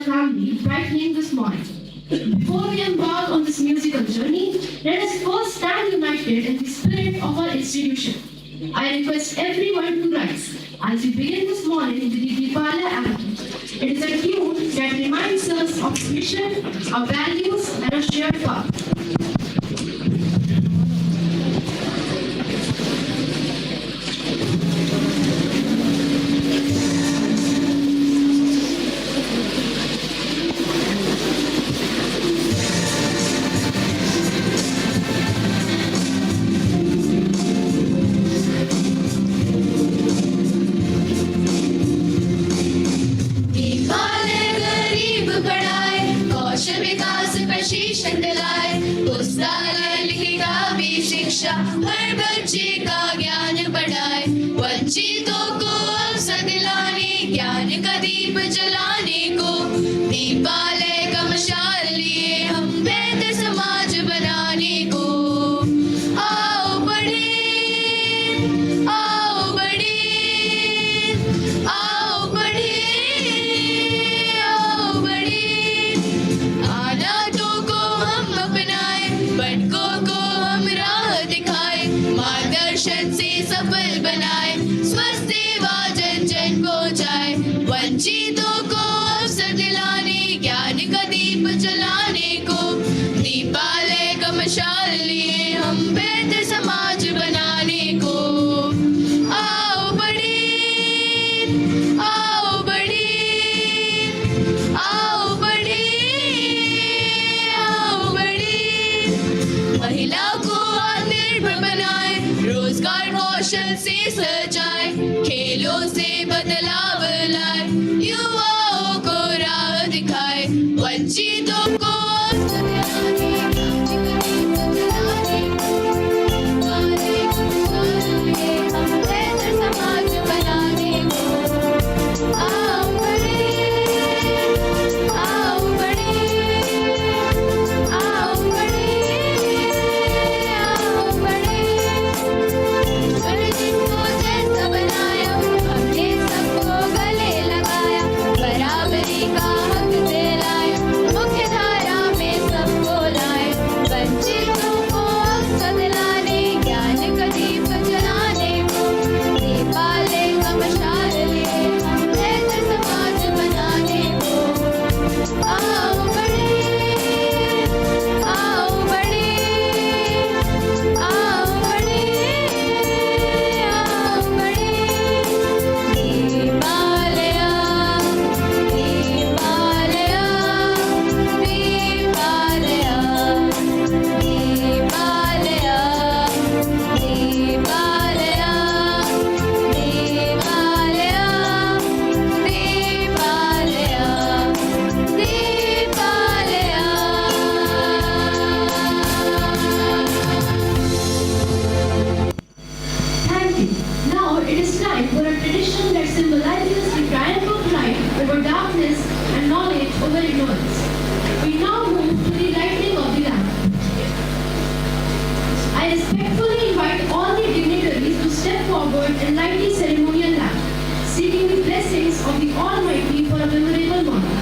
family brightening this morning. Before we embark on this musical journey, let us first stand united in the spirit of our institution. I request everyone to rise as we begin this morning with the Deepalaya anthem. It is a tune that reminds us of mission, our values, and our shared path. हर बच्चे का ज्ञान बढ़ाए, वंचितों को अवसर दिलाने, ज्ञान का दीप जलाने को, दीपालय का मशाल लिए हम बेहतर समाज बनाने को। आओ बढ़े, आओ बढ़े, आओ बढ़े, आओ बढ़े। आनातों को हम अपनाए, भटकों को हम राह दिखाए, मार्गदर्शन से सफल बनाए, स्वस्थ सेवा जन जन पहुँचाए, वंचितों को अवसर दिलाने, ज्ञान का दीप जलाने को, दीपालय का मशाल लिए हम बेहतर समाज बनाने को। आओ बढ़े, आओ बढ़े, आओ बढ़े, आओ बढ़े। महिला को आत्मनिर्भर बनाए, रोजगार कौशल से सजाए, खेलों से बदलाव लाए, युवाओं को राह दिखाए, वंचितों को अवसर दिलाने, हम बेहतर समाज बनाने को। आओ बढ़े, आओ बढ़े, आओ बढ़े, आओ बढ़े। जिनको जैसा बनाया, हमने सबको गले लगाया, बराबरी का हक दिलाया, मुख्य धारा में सबको लाए, वंचितों को अवसर दिलाने, ज्ञान का दीप जलाने को, दीपालय का मशाल लिए हम बेहतर समाज बनाने को। आओ बढ़े, आओ बढ़े, आओ बढ़े, आओ बढ़े। दीपालया, दीपालया, दीपालया, दीपालया, दीपालया, दीपालया, दीपालया, Thank you. Now it is time for a tradition that symbolizes the triumph of light over darkness and knowledge over ignorance. We now move to the lighting of the lamp. I respectfully invite all the dignitaries to step forward and light the ceremonial lamp, seeking the blessings of the Almighty for a memorable moment.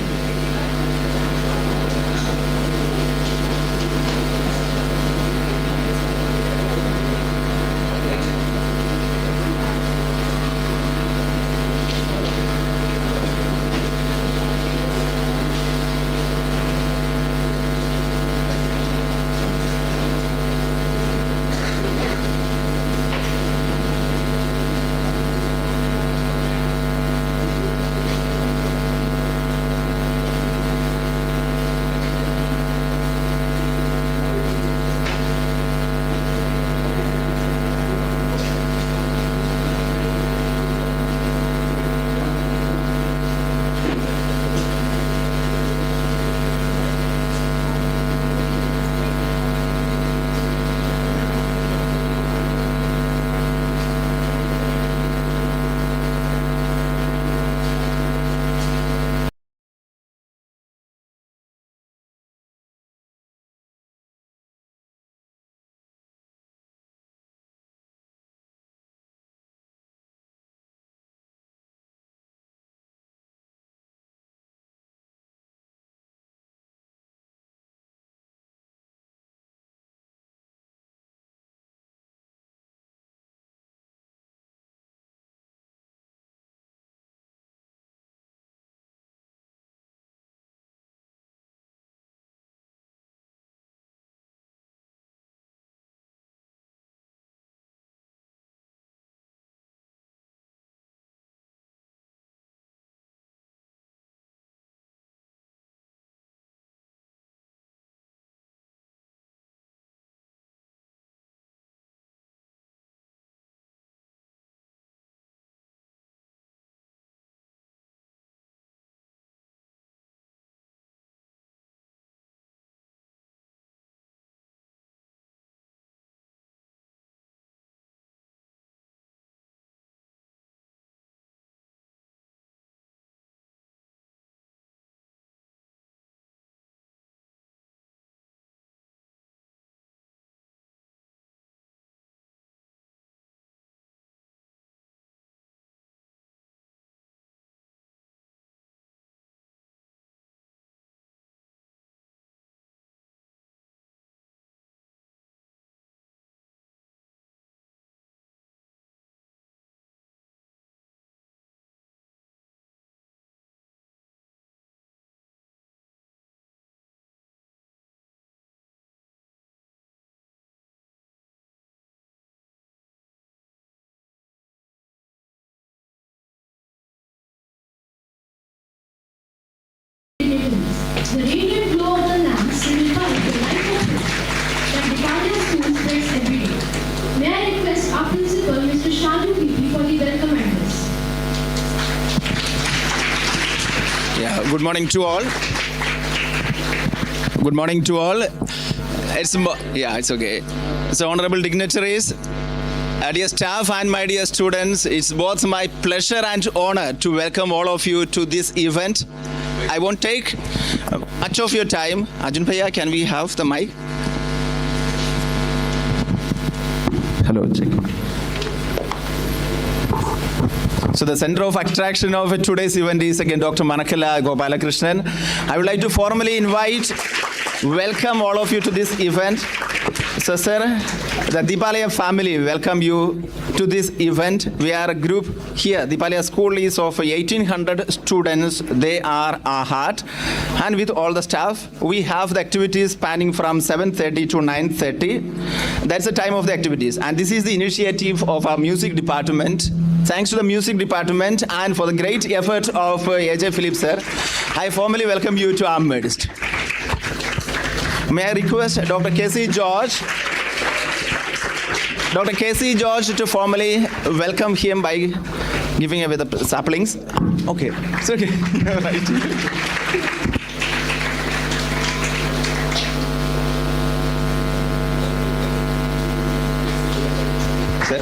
morning to all. Good morning to all. It's okay. So, honorable dignitaries, dear staff and my dear students, it's both my pleasure and honor to welcome all of you to this event. I won't take much of your time. Arjun Bhaiya, can we have the mic? Hello, check. So the center of attraction of today's event is again Dr. Manakkala, Gopalakrishnan. I would like to formally welcome all of you to this event. So sir, the Deepalaya family welcome you to this event. We are a group here. Deepalaya school is of 1800 students. They are our heart. And with all the staff, we have the activities spanning from 7:30 to 9:30. That's the time of the activities. And this is the initiative of our music department. Thanks to the music department and for the great effort of AJ Philip sir, I formally welcome you to our midst. May I request Dr. K.C. George to formally welcome him by giving away the saplings. Okay, it's okay. Right. Sir.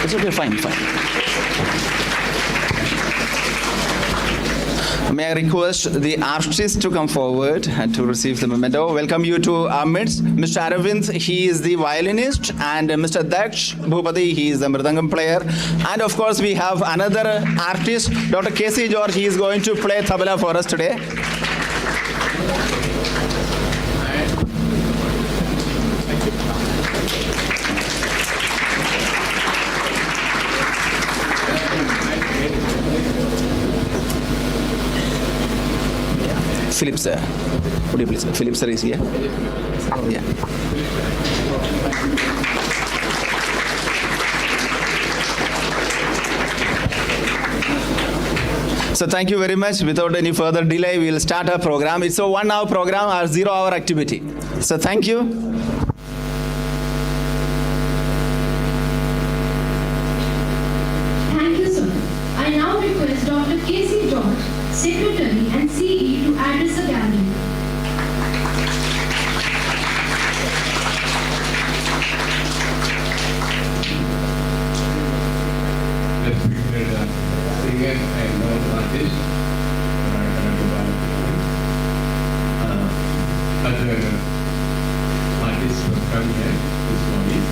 It's okay, fine. May I request the artist to come forward and to receive the memento. Welcome you to our midst. Mr. Aravind, he is the violinist, and Mr. Daksh Bhupati, he is the mridangam player. And of course, we have another artist, Dr. K.C. George. He is going to play tabla for us today. Philip sir, would you please? Philip sir is here. Yeah. So thank you very much. Without any further delay, we will start our program. It's a 1 hour program or 0 hour activity. So thank you. Thank you, sir. I now request Dr. K.C. George, Secretary and CE, to address the gathering. Respected singer and artist, other artists who have come here this morning,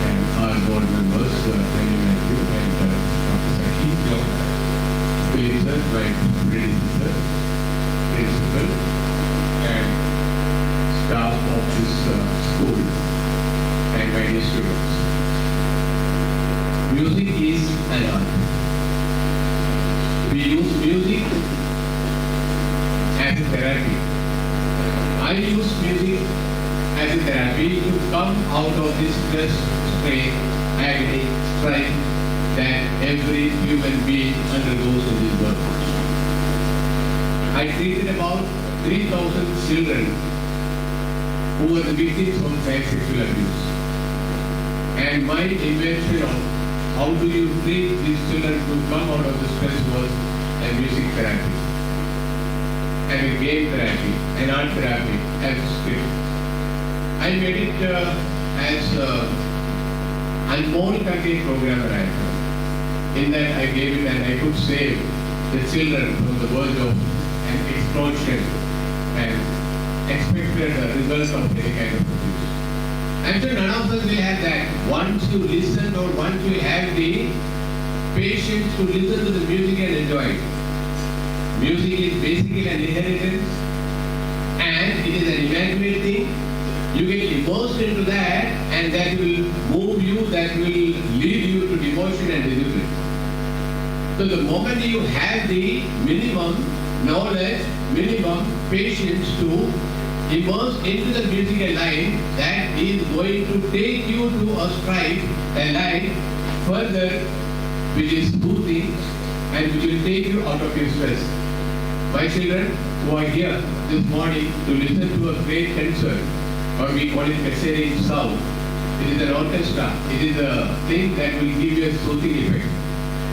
and our board members, Eminent and Dr. Sakhi, Sir, my predecessor, principal, and staff of this school, and my dear students. Music is an art. We use music as a therapy. I use music as a therapy to come out of this stress, strain, agony, strife that every human being undergoes in this world. I treated about 3,000 children who were the victims of child sexual abuse. And my invention of how do you treat these children to come out of the stress was a music therapy, and a game therapy, an art therapy, as a script. I made it as Anmol Kake program writer. In that I gave it and I could save the children from the verge of an explosion and expected a result of any kind of abuse. I'm sure none of us will have that. Once you listen or once you have the patience to listen to the music and enjoy it. Music is basically an inheritance and it is an immaculate thing. You get immersed into that and that will move you, that will lead you to devotion and discipline. So the moment you have the minimum knowledge, minimum patience to immerse into the musical life, that is going to take you to a strife, a life further, which is soothing and which will take you out of your stress. My children who are here this morning to listen to a great concert, or we call it Kasere in South, it is an orchestra. It is a thing that will give you a soothing effect.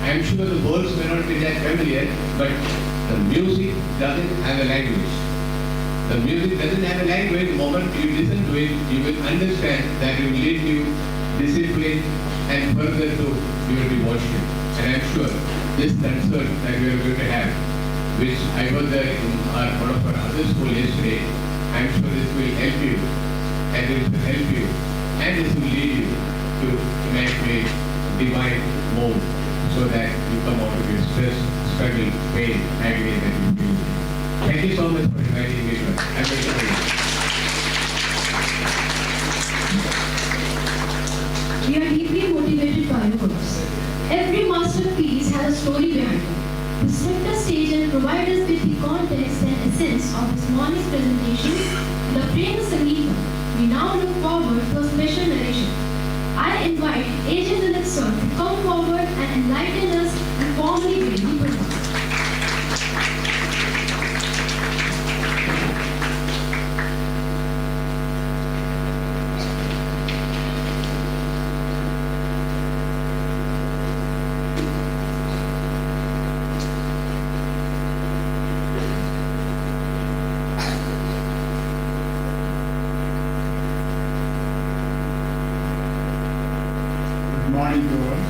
I am sure the words may not be that familiar, but the music doesn't have a language. The music doesn't have a language. The moment you listen to it, you will understand that it will lead you discipline and further to you will be worship. And I am sure this concert that we are going to have, which I was there in one of our other school yesterday, I am sure this will help you, and it will help you, and this will lead you to make a divine move, so that you come out of your stress, struggle, pain, agony that you feel. Thank you so much for inviting me. I'm very grateful. We are deeply motivated by your works. Every masterpiece has a story behind it. To set the stage and provide us with the context and essence of this morning's presentation, the Premasangeetham, we now look forward to a special narration. I invite Agent Eminent sir to come forward and enlighten us and formally begin the performance. Good morning to all.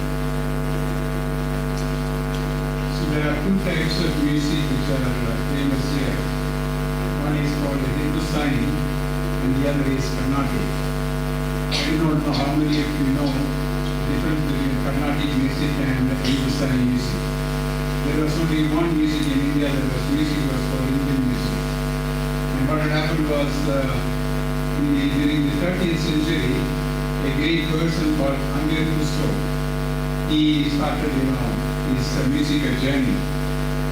So there are two types of music which are famous here. One is called Hindustani and the other is Carnatic. I do not know how many of you know the difference between Carnatic music and Hindustani music. There was only one music in India that was called Indian music. And what had happened was during the 13th century, a great person called Iyer, he started, his musical journey,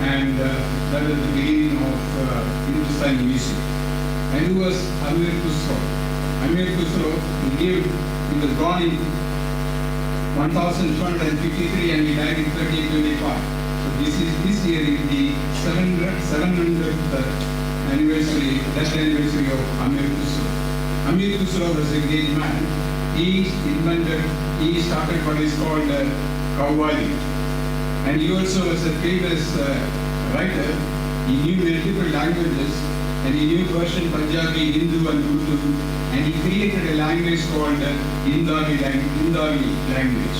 and that was the beginning of Hindustani music. And who was Iyer? He was born in 1253 and he died in 1325. So this year is the 700th anniversary, death anniversary of Iyer. Iyer was a great man. He started what is called Kalkaji. And he also was a famous writer. He knew multiple languages, and he knew Persian, Punjabi, Hindu and Urdu, and he created a language called Hindavi language.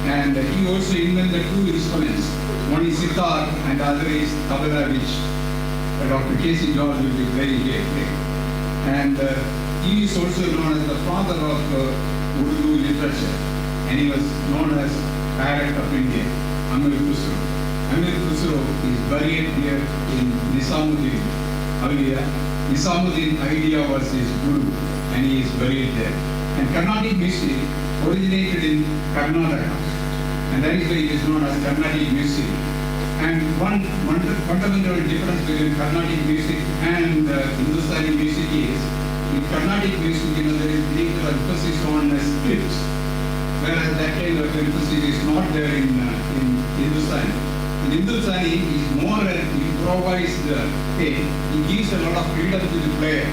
And he also invented two instruments. One is sitar and the other is Tabala, which Dr. K.C. George will be playing here today. And he is also known as the father of Urdu literature, and he was known as parrot of India, Iyer. Iyer is buried here in Nizamuddin Awliya. Nizamuddin Awliya was his guru, and he is buried there. And Carnatic music originated in Karnataka, and that is why it is known as Carnatic music. And one fundamental difference between Carnatic music and Hindustani music is, in Carnatic music, there is greater emphasis on scripts, whereas that kind of emphasis is not there in Hindustani. In Hindustani, is more an improvised thing. He gives a lot of freedom to the player.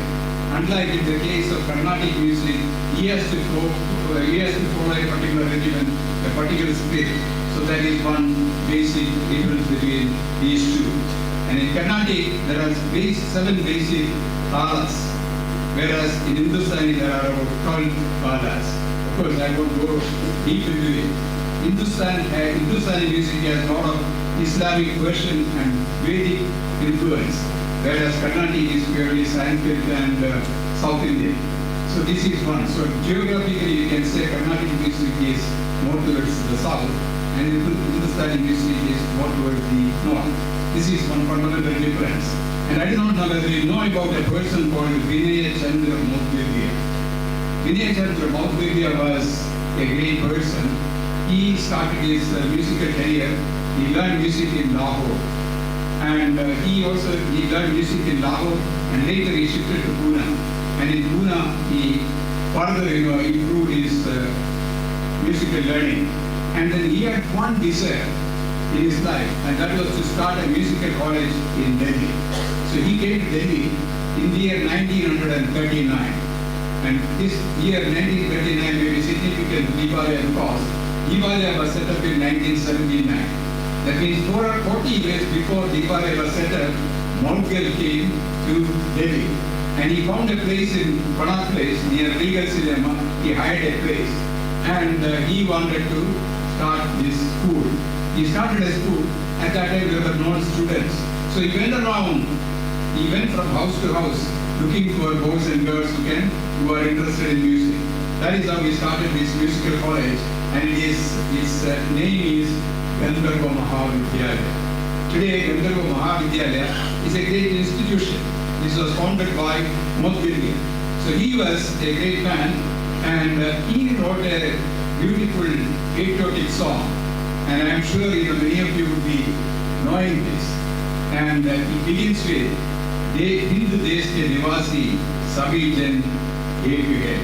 Unlike in the case of Carnatic music, he has to follow a particular regimen, a particular script. So that is one basic difference between these two. And in Carnatic, there are 7 basic talas, whereas in Hindustani there are about 12 talas. Of course, I won't go deep into it. Hindustani music has a lot of Islamic version and Vedic influence, whereas Carnatic is purely Sanskrit and South Indian. So this is one. So geographically, you can say Carnatic music is more towards the south, and Hindustani music is more towards the north. This is one fundamental difference. And I do not know whether you know about a person called Vinaya Chandra Moudgaliya. Vinaya Chandra Moudgaliya was a great person. He started his musical career. He learned music in Lahore. And he learned music in Lahore, and later he shifted to Pune. And in Pune, he further improved his musical learning. And then he had one desire in his life, and that was to start a musical college in Delhi. So he came to Delhi in the year 1939. And this year 1939 may be significant to Deepalaya because Deepalaya was set up in 1979. That means 40 years before Deepalaya was set up, Montgel came to Delhi. And he found a place in Connaught Place near Regal Cinema. He hired a place. And he wanted to start this school. He started a school. At that time there were no students. So he went around. He went from house to house looking for boys and girls who are interested in music. That is how he started this musical college. And its name is Gandharva Mahavidyalaya. Today, Gandharva Mahavidyalaya is a great institution. This was founded by Montpellier. So he was a great man, and he wrote a beautiful patriotic song. And I am sure many of you would be knowing this. And it begins with Hindu Desh ke Nivasi Sabhi Jan Ek hai.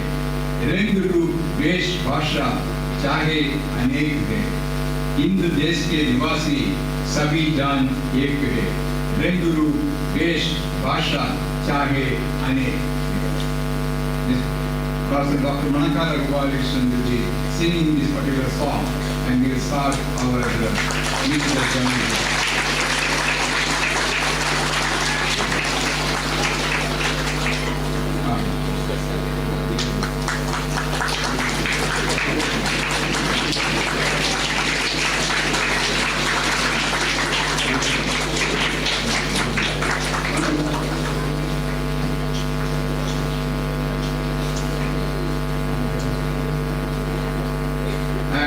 Rang Roop Vesh Bhasha Chahe Anek hai. Hindu Desh ke Nivasi Sabhi Jan Ek hai. Rang Roop Vesh Bhasha Chahe Anek. Professor Dr. Manakkala Gopalakrishnan will be singing this particular song, and we will start our musical journey.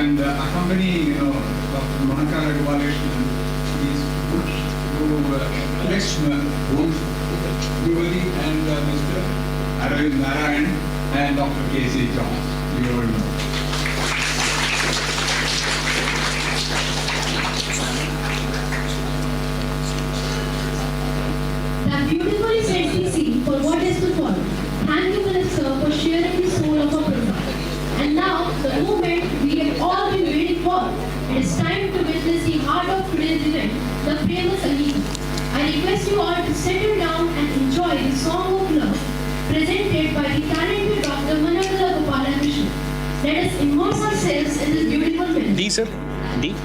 And accompanying, Dr. Manakkala Gopalakrishnan is Lakshman Guvali and Mr. Aravind Narayan and Dr. K.C. Jones. You all know. That beautifully sets the scene for what is to follow. Thank you, Minister, for sharing the soul of our program. And now, the moment we have all been waiting for. It is time to witness the heart of today's event, the Premasangeetham. I request you all to settle down and enjoy the Song of Love presented by the talented Dr. Manakkala Gopalakrishnan. Let us immerse ourselves in this beautiful melody. D, sir. D.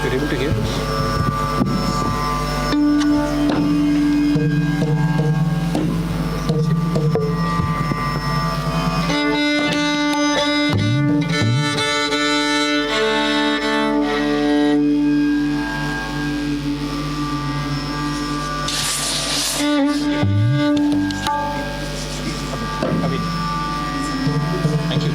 You're able to hear this? Thank you.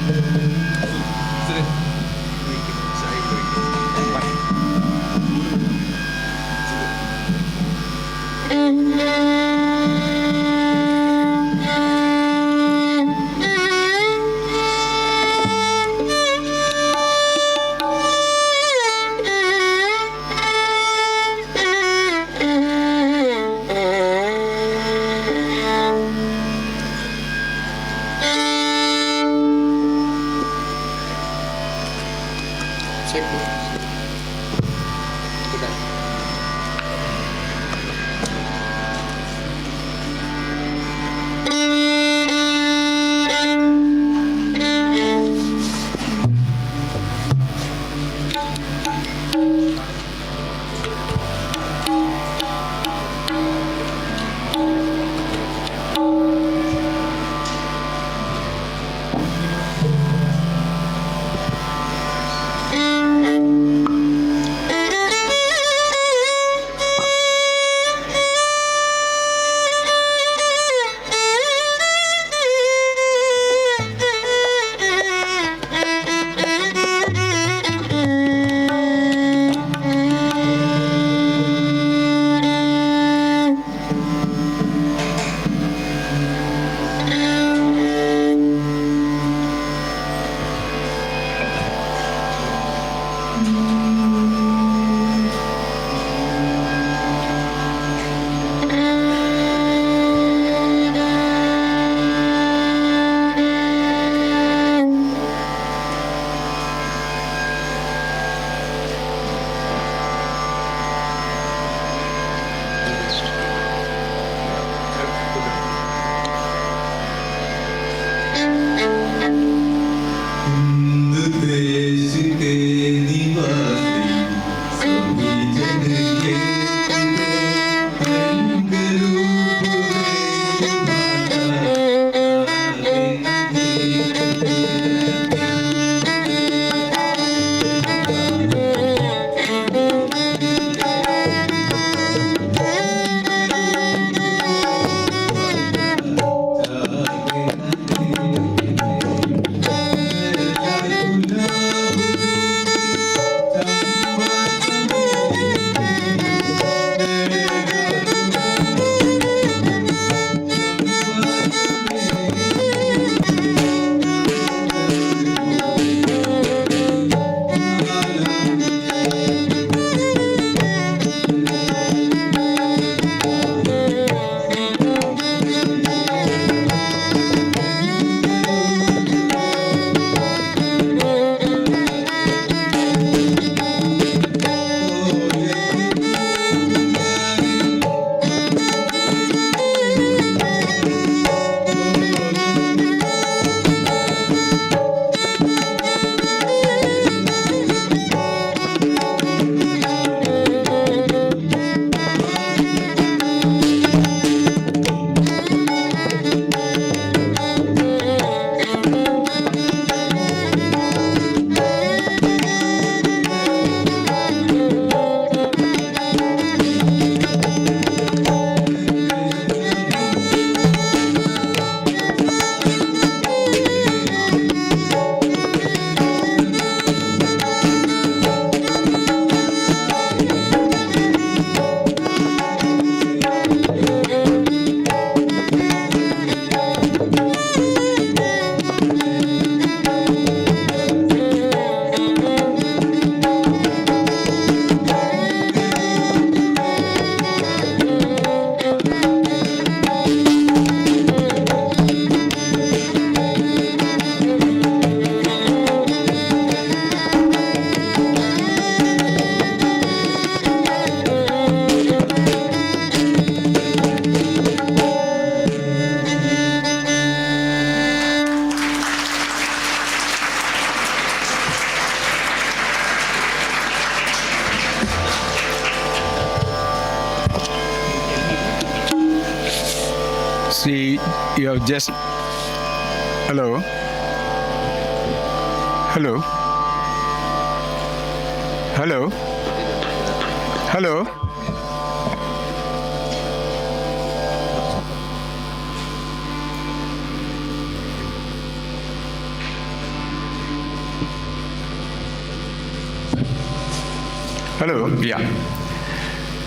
just hello. Hello. Hello. Hello. Hello. Yeah.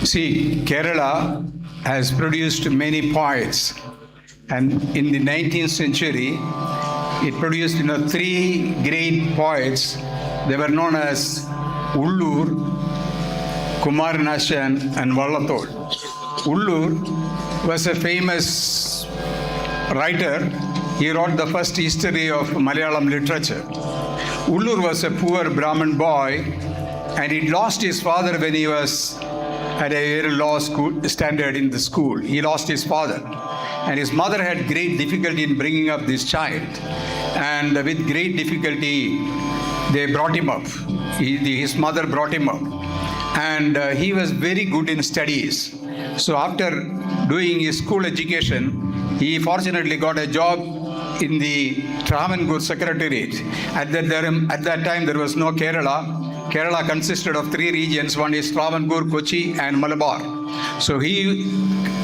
See, Kerala has produced many poets, and in the 19th century, it produced three great poets. They were known as Ulloor, Kumaranashan, and Vallathol. Ulloor was a famous writer. He wrote the first history of Malayalam literature. Ulloor was a poor Brahmin boy, and he lost his father when he was at a very low school standard in the school. He lost his father, and his mother had great difficulty in bringing up this child, and with great difficulty they brought him up. His mother brought him up, and he was very good in studies. So after doing his school education, he fortunately got a job in the Travancore Secretariat. At that time there was no Kerala. Kerala consisted of three regions. One is Travancore, Kochi, and Malabar. So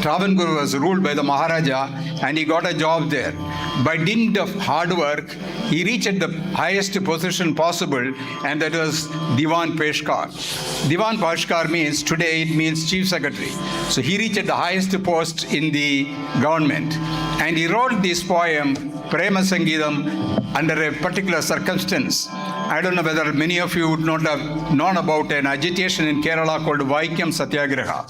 Travancore was ruled by the Maharaja, and he got a job there. By dint of hard work, he reached the highest position possible, and that was Diwan Peshkar. Diwan Peshkar today it means Chief Secretary. So he reached the highest post in the government, and he wrote this poem, Premasangeetham, under a particular circumstance. I don't know whether many of you would not have known about an agitation in Kerala called Vaikam Satyagraha.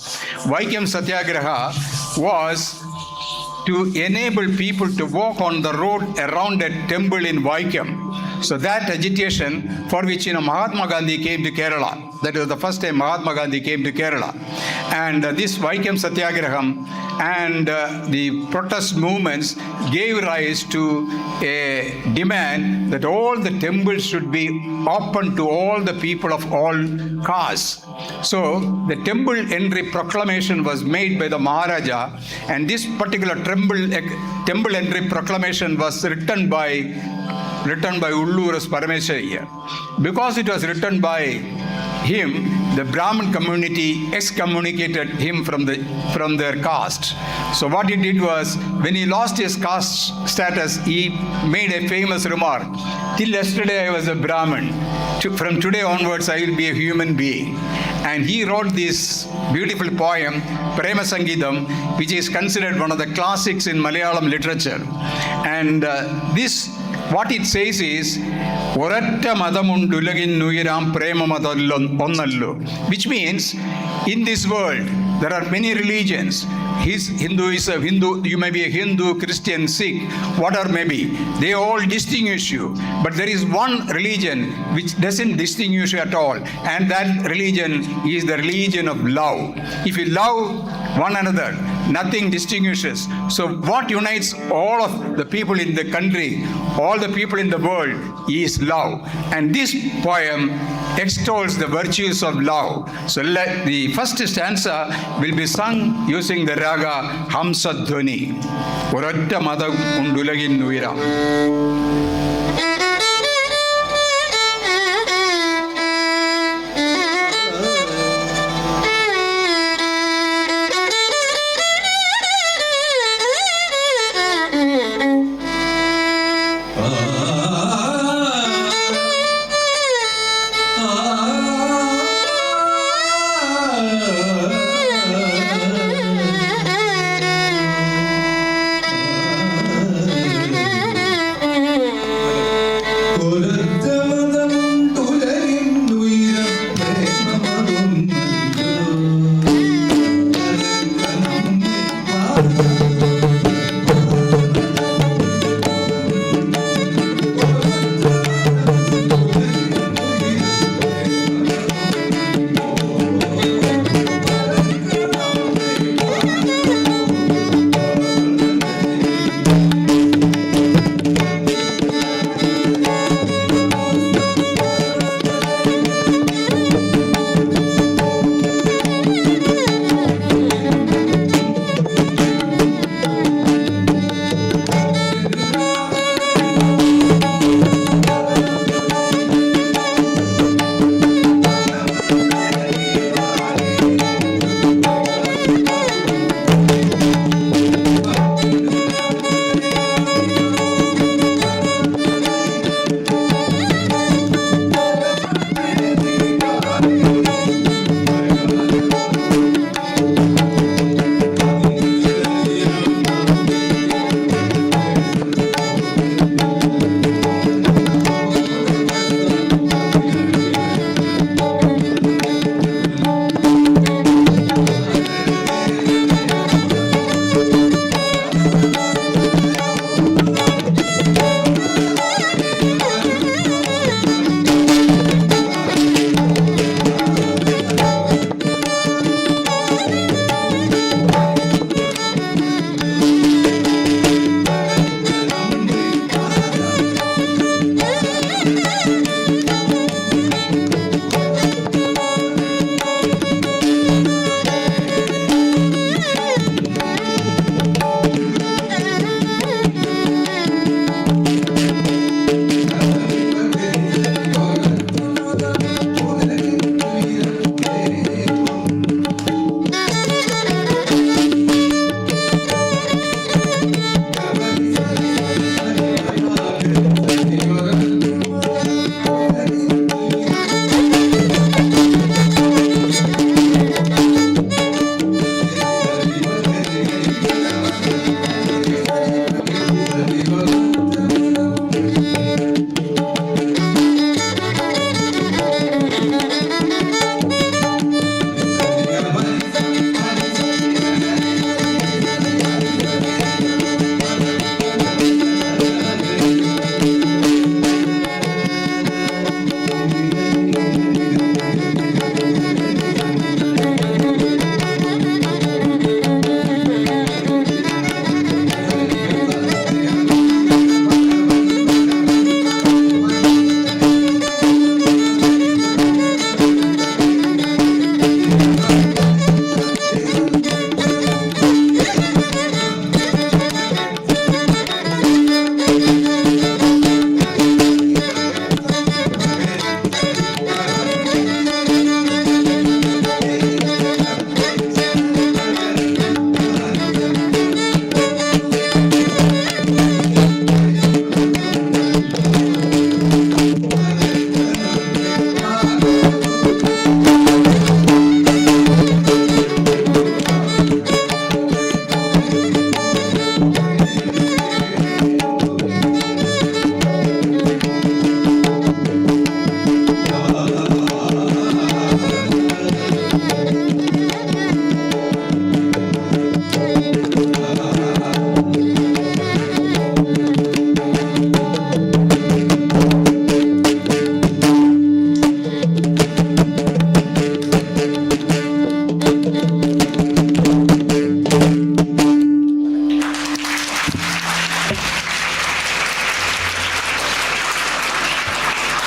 Vaikam Satyagraha was to enable people to walk on the road around a temple in Vaikam. So that agitation, for which Mahatma Gandhi came to Kerala. That was the first time Mahatma Gandhi came to Kerala. And this Vaikam Satyagraham and the protest movements gave rise to a demand that all the temples should be open to all the people of all castes. So the temple entry proclamation was made by the Maharaja, and this particular temple entry proclamation was written by Ulloor as Parameswara. Because it was written by him, the Brahmin community excommunicated him from their caste. So what he did was, when he lost his caste status, he made a famous remark: "Till yesterday I was a Brahmin. From today onwards I will be a human being." And he wrote this beautiful poem, Premasangeetham, which is considered one of the classics in Malayalam literature. And what it says is, Oratta madamundulagin nuiram prema madallonnallo, which means in this world there are many religions. Hindu, you may be a Hindu, Christian, Sikh, whatever may be. They all distinguish you. But there is one religion which doesn't distinguish you at all. And that religion is the religion of love. If you love one another, nothing distinguishes. So what unites all of the people in the country, all the people in the world, is love. And this poem extols the virtues of love. So the first stanza will be sung using the raga Hamsa Dhwani. Oratta madam undulagin nuiram.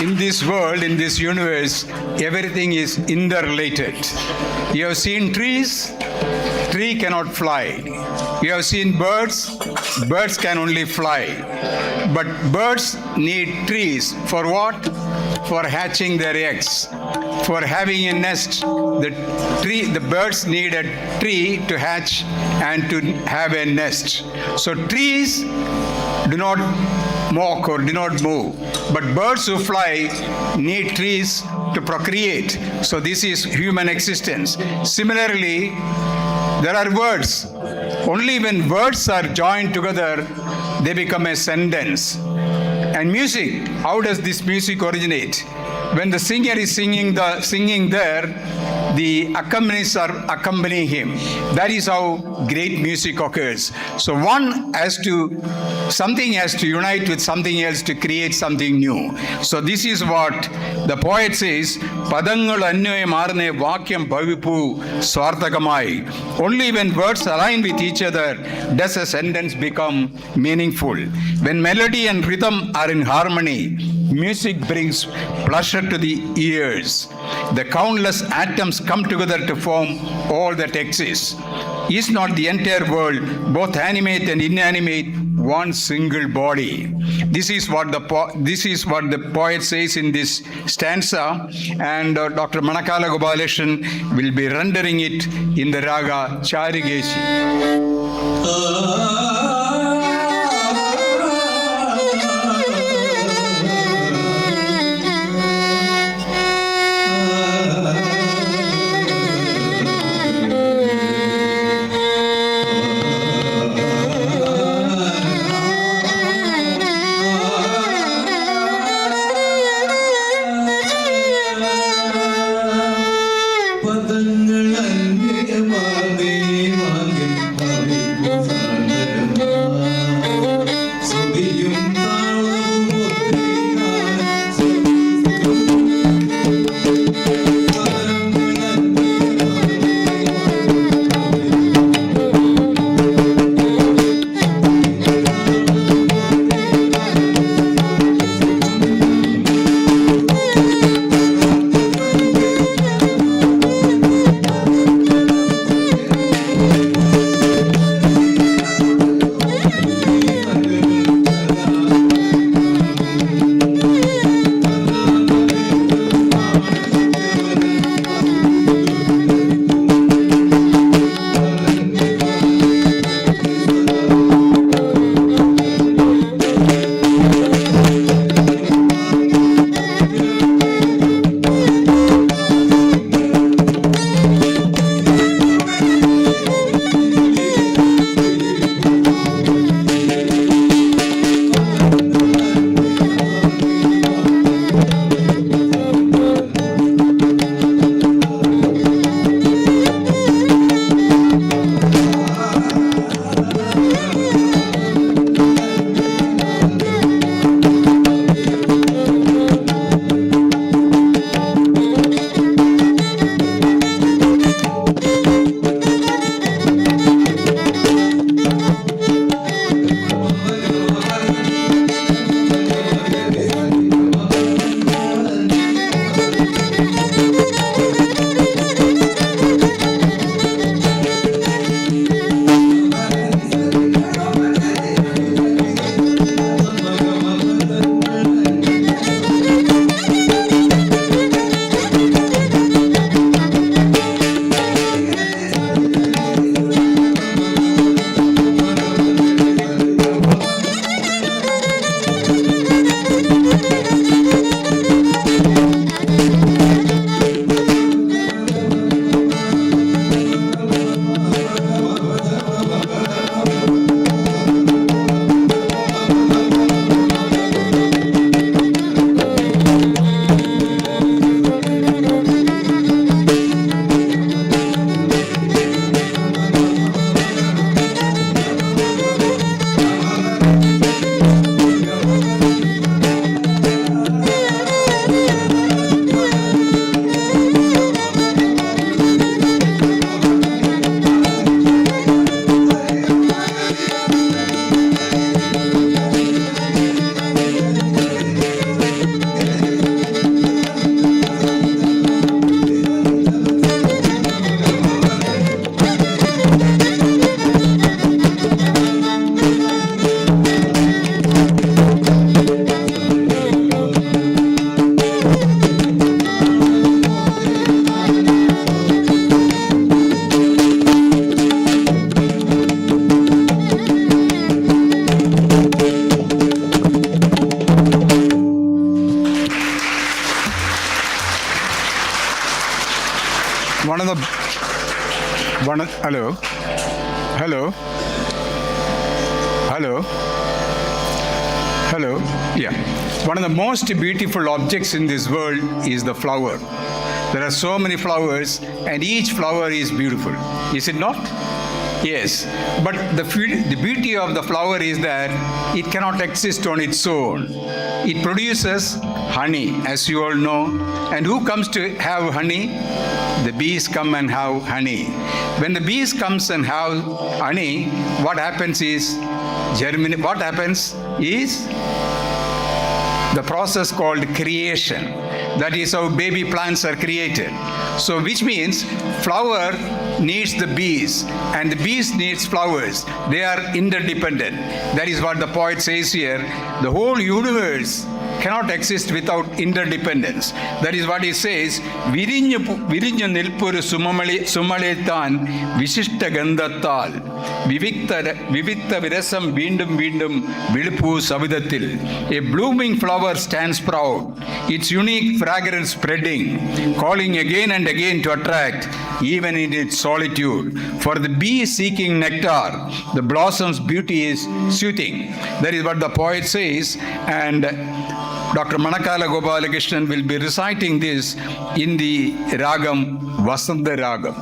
in this world, in this universe, everything is interrelated. You have seen trees, tree cannot fly. You have seen birds, birds can only fly. But birds need trees for what? For hatching their eggs, for having a nest. The birds need a tree to hatch and to have a nest. So trees do not walk or do not move. But birds who fly need trees to procreate. So this is human existence. Similarly, there are words. Only when words are joined together, they become a sentence. And music, how does this music originate? When the singer is singing there, the accompanies are accompanying him. That is how great music occurs. So something has to unite with something else to create something new. So this is what the poet says, Padangal annyoye maarne vakyam bhavipu swarthakamai. Only when words align with each other does a sentence become meaningful. When melody and rhythm are in harmony, music brings pleasure to the ears. The countless atoms come together to form all that exists. Is not the entire world, both animate and inanimate, one single body? This is what the poet says in this stanza, and Dr. Manakkala Gopalakrishnan will be rendering it in the raga Charigeshi. One of the most beautiful objects in this world is the flower. There are so many flowers, and each flower is beautiful. Is it not? Yes. But the beauty of the flower is that it cannot exist on its own. It produces honey, as you all know. And who comes to have honey? The bees come and have honey. When the bees comes and have honey, what happens is the process called creation. That is how baby plants are created. So which means flower needs the bees and the bees needs flowers. They are interdependent. That is what the poet says here. The whole universe cannot exist without interdependence. That is what he says. Virinju nilpuru sumaletan vishishta gandathal vivikta virasam vindum vilupu savidathil. A blooming flower stands proud, its unique fragrance spreading, calling again and again to attract, even in its solitude. For the bee seeking nectar, the blossom's beauty is soothing. That is what the poet says, and Dr. Manakkala Gopalakrishnan will be reciting this in the Ragam Vasanta Ragam.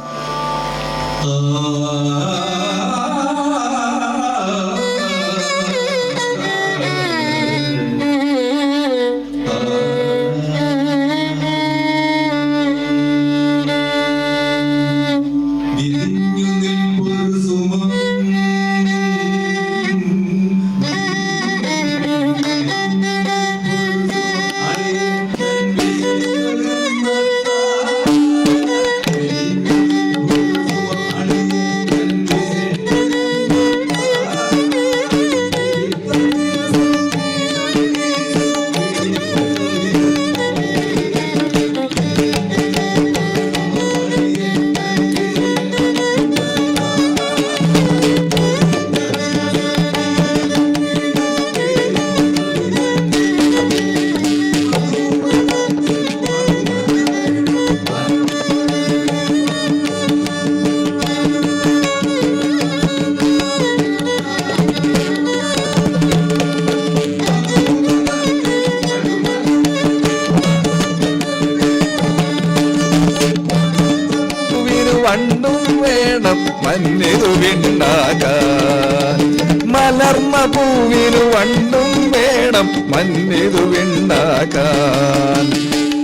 മലർന്ന പൂവിനു വണ്ണും വേണം മന്നിതു വിണ്ണാക്കാൻ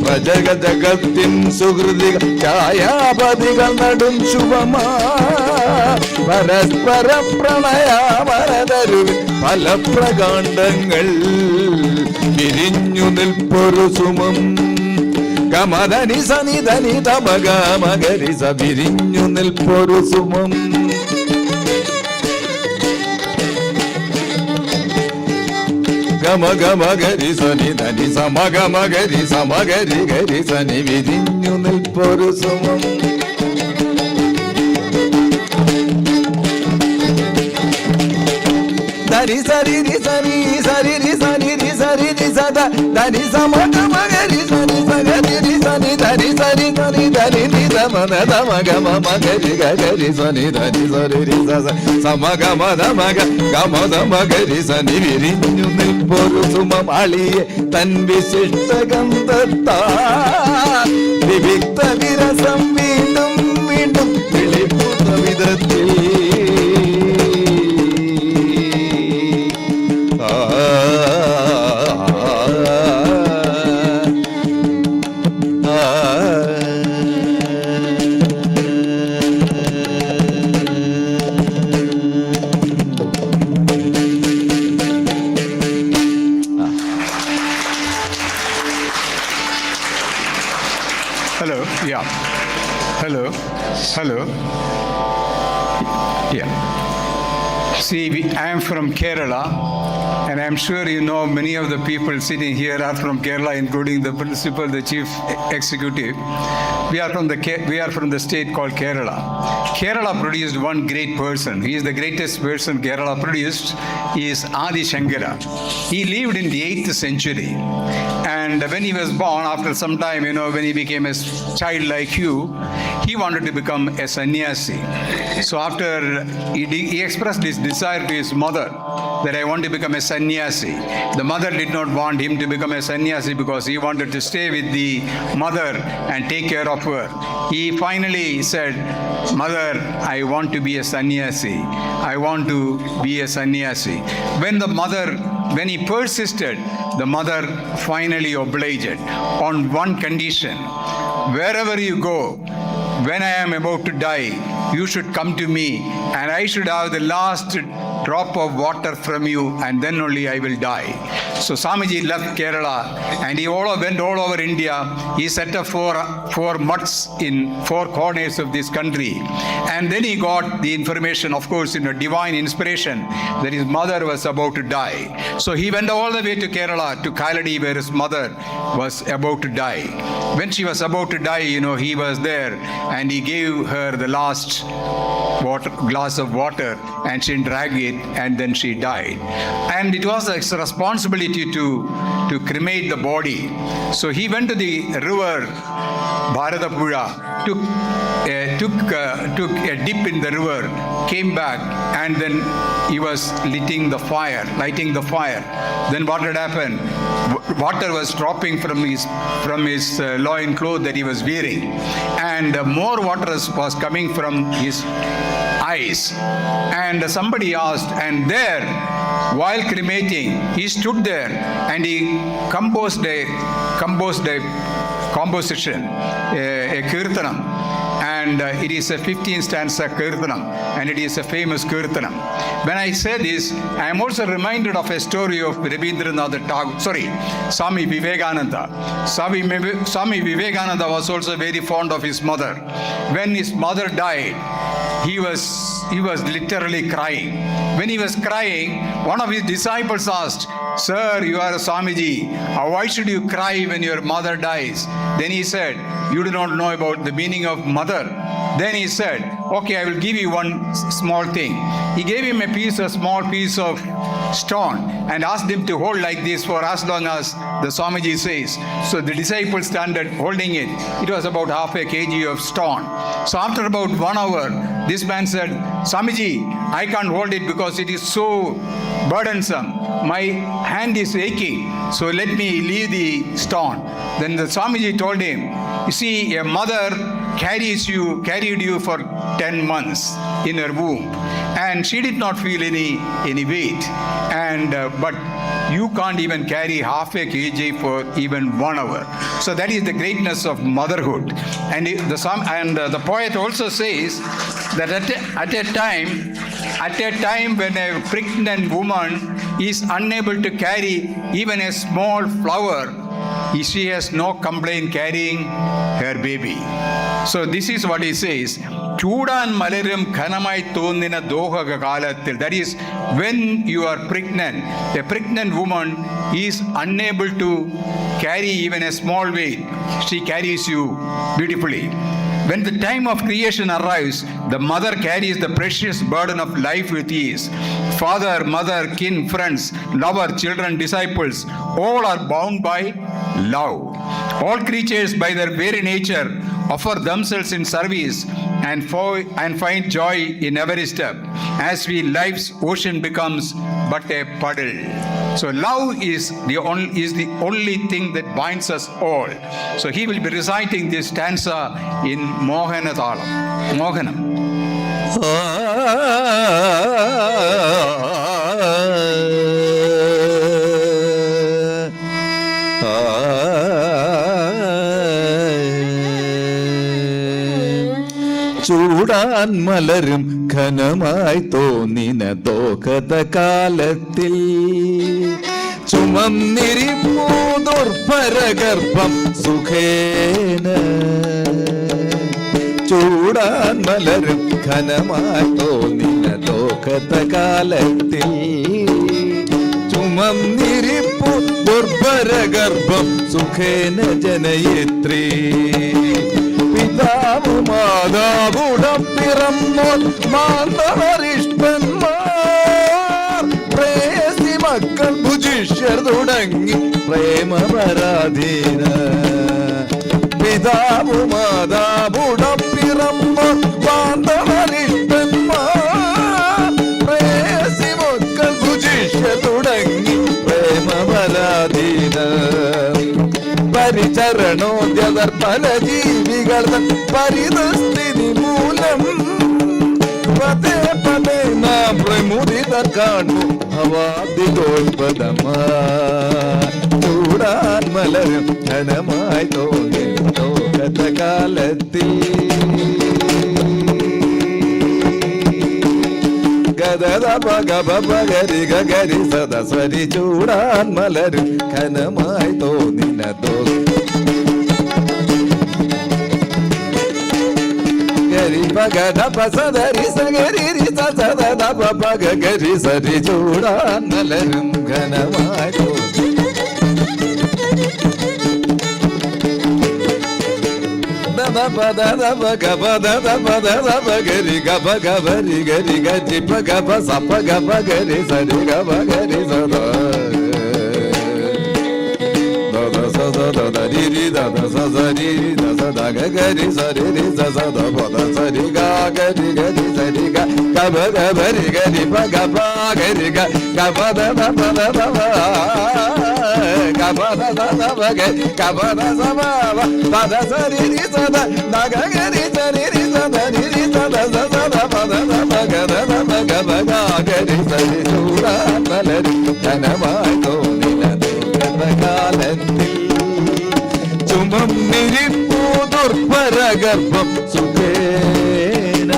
പ്രജഗജഗത്തിൻ സുഹൃതി ഛായാപതികൾ നടും ശുഭമാ പരസ്പര പ്രണയാമരതരുവിൽ പല പ്രകാണ്ഡങ്ങൾ പിരിഞ്ഞു നിൽപ്പൊരു സുമം ഗമദനി സനിധനി തമഗമഗരി സവിരിഞ്ഞു നിൽപ്പൊരു സുമം ഗമഗമഗരി സനി ധനി സമഗമഗരി സമഗരി ഗരി സനി വിരിഞ്ഞു നിൽപ്പൊരു സുമം ധനി സരി സരി സരി സരി സരി സദ ധനി സമഗമഗരി സനി സഗരി സനി ധനി സരി സരി ധനി സമന സമഗമ മഗരി ഗരി സനി ധനി സരി സമഗമ മഗ ഗമ സമഗരി സനി വിരിഞ്ഞു നിൽപ്പൊരു സുമമാളിയെ തൻ വിശിഷ്ട ഗന്ധത്താ വിവിക്ത വിരസം വീണ്ടും വീണ്ടും വിളിപ്പുന്ന വിധത്തിൽ Hello. Yeah. See, I am from Kerala, And I'm sure you know many of the people sitting here are from Kerala, including the principal, the chief executive. We are from the state called Kerala. Kerala produced one great person. He is the greatest person Kerala produced. He is Adi Shankara. He lived in the 8th century. And when he was born, after some time, when he became a child like you, he wanted to become a sannyasi. So after he expressed his desire to his mother that I want to become a sannyasi. The mother did not want him to become a sannyasi because he wanted to stay with the mother and take care of her. He finally said, "Mother, I want to be a sannyasi. I want to be a sannyasi." When he persisted, the mother finally obliged on one condition: wherever you go, when I am about to die, you should come to me and I should have the last drop of water from you, and then only I will die. So Swamiji left Kerala and he went all over India. He set up four mutts in 4 corners of this country. And then he got the information, of course, in a divine inspiration, that his mother was about to die. So he went all the way to Kerala, to Kalkaji, where his mother was about to die. When she was about to die, he was there and he gave her the last glass of water and she drank it and then she died. And it was his responsibility to cremate the body. So he went to the river Bharatapuzha, took a dip in the river, came back, and then he was lighting the fire. Then what had happened? Water was dropping from his loin cloth that he was wearing, and more water was coming from his eyes. And somebody asked, and there, while cremating, he stood there and he composed a composition, a kirtanam. And it is a 15 stanza kirtanam, and it is a famous kirtanam. When I say this, I am also reminded of a story of Swami Vivekananda. Swami Vivekananda was also very fond of his mother. When his mother died, he was literally crying. When he was crying, one of his disciples asked, "Sir, you are a Swamiji. Why should you cry when your mother dies?" Then he said, "You do not know about the meaning of mother." Then he said, "Okay, I will give you one small thing." He gave him a small piece of stone and asked him to hold like this for as long as the Swamiji says. So the disciple started holding it. It was about half a kg of stone. So after about 1 hour, this man said, "Swamiji, I can't hold it because it is so burdensome. My hand is aching. So let me leave the stone." Then the Swamiji told him, "You see, a mother carried you for 10 months in her womb, and she did not feel any weight, but you can't even carry half a kg for even 1 hour." So that is the greatness of motherhood. And the poet also says that at a time when a pregnant woman is unable to carry even a small flower, she has no complaint carrying her baby. So this is what he says. Chudan malarum khanamai thonina dohaga kalathil. That is, when you are pregnant, a pregnant woman is unable to carry even a small weight. She carries you beautifully. When the time of creation arrives, the mother carries the precious burden of life with ease. Father, mother, kin, friends, lover, children, disciples, all are bound by love. All creatures, by their very nature, offer themselves in service and find joy in every step. As life's ocean becomes but a puddle. So love is the only thing that binds us all. So he will be reciting this stanza in Mohanam. ചൂടാൻ മലരും ഘനമായി തോന്നിന ദോഹത കാലത്തിൽ ചുമന്നിരിപ്പൂ ദുർഭരഗർഭം സുഖേന. ചൂടാൻ മലരും ഘനമായി തോന്നിന ദോഹത കാലത്തിൽ ചുമന്നിരിപ്പു ദുർഭരഗർഭം സുഖേന ജനയത്രീ പിതാവ് മാതാവുടം പിറന്നോർ മാന്തവരിഷ്ടന്മാർ പ്രേയസി മക്കൾ ഭുജിഷ്യർ തുടങ്ങി പ്രേമപരാധീന പിതാവ് മാതാവുടം പിറന്നോർ മാന്തവരിഷ്ടന്മാർ പ്രേയസി മക്കൾ ഭുജിഷ്യർ തുടങ്ങി പ്രേമപരാധീന പരിചരണോദ്യതർ പല ജീവികൾ പരിതസ്ഥിതി മൂലം പതേ പതേ നാം പ്രമുദിത കാണു ഭവാദിതോത്പദമാ ചൂടാൻ മലരും ധനമായി തോന്നി ഗതകാലത്തിൽ ഗരി ഗരി സദസ്വരി ചൂടാൻ മലരും ഘനമായി തോന്നിനതോ ഗരി പഗട പസദരി സഗരി സദ പഗ ഗരി സരി ചൂടാൻ മലരും ഘനമായി തോന്നി പദ പദ ഗരി ഗപ ഗരി ഗരി ഗരി പഗ സപ ഗപ ഗരി സരി ഗപ ഗരി സദ ദദ സദ ദദ രി ദദ സദ രി ദദ ദഗ ഗരി സരി രി സദ പദ സരി ഗ ഗരി ഗരി സരി ഗ ഗപ ഗരി ഗരി പഗ പ ഗരി ഗ ഗപ ദദ പദ ദവ ഗപദ ദദ ഗ ഗപദ സമ പദ സരി രി സദ ദഗ ഗരി സരി രി സദ രി സദ സദ പദ ദമ ഗദ ദമ ഗപ ഗ ഗരി സരി ചൂടാൻ മലരി ധനമായി തോന്നിന ദുർഗതകാലത്തിൽ ചുമം നിരിപ്പൂ ദുർഭരഗർഭം സുഖേന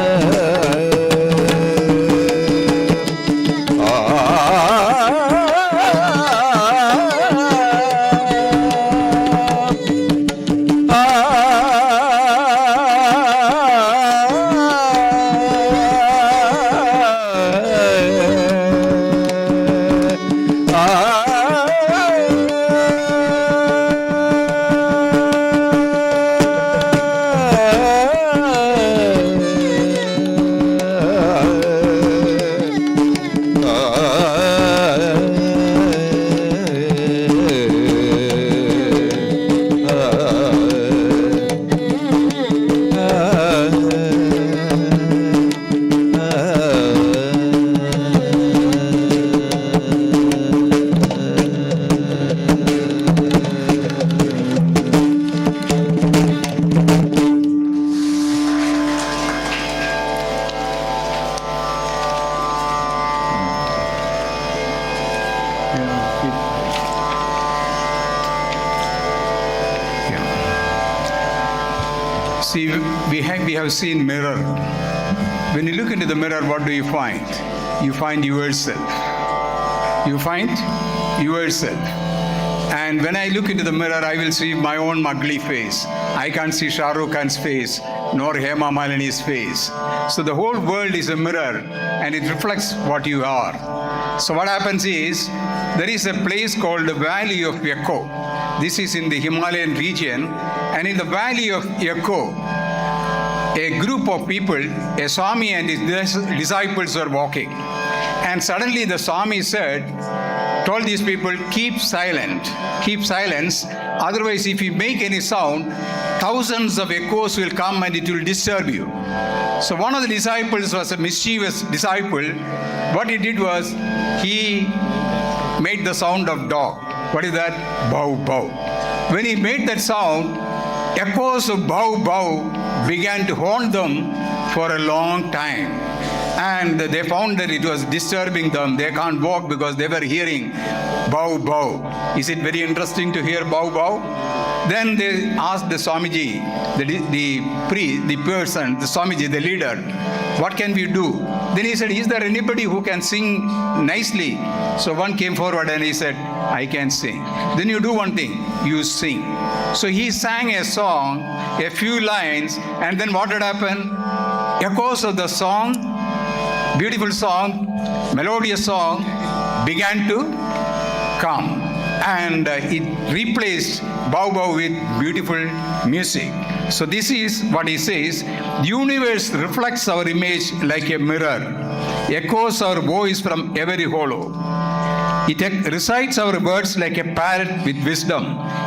See, we have seen mirror. When you look into the mirror, what do you find? You find yourself. You find yourself. And when I look into the mirror, I will see my own ugly face. I can't see Shah Rukh Khan's face, nor Hema Malini's face. So the whole world is a mirror, and it reflects what you are. So what happens is, there is a place called the Valley of Echo. This is in the Himalayan region, and in the Valley of Echo, a group of people, a Swami and his disciples were walking. And suddenly the Swami told these people, keep silence, otherwise if you make any sound, thousands of echoes will come and it will disturb you. So one of the disciples was a mischievous disciple. What he did was, he made the sound of dog. What is that? Bow, bow. When he made that sound, echoes of bow, bow began to haunt them for a long time. And they found that it was disturbing them. They can't walk because they were hearing bow, bow. Is it very interesting to hear bow, bow? Then they asked the Swamiji, the Swamiji, the leader, what can we do? Then he said, is there anybody who can sing nicely? So one came forward and he said, I can sing. Then you do one thing, you sing. So he sang a song, a few lines, and then what had happened? Echoes of the song, beautiful song, melodious song, began to come, and it replaced bow bow with beautiful music. So this is what he says: the universe reflects our image like a mirror, echoes our voice from every hollow. It recites our words like a parrot with wisdom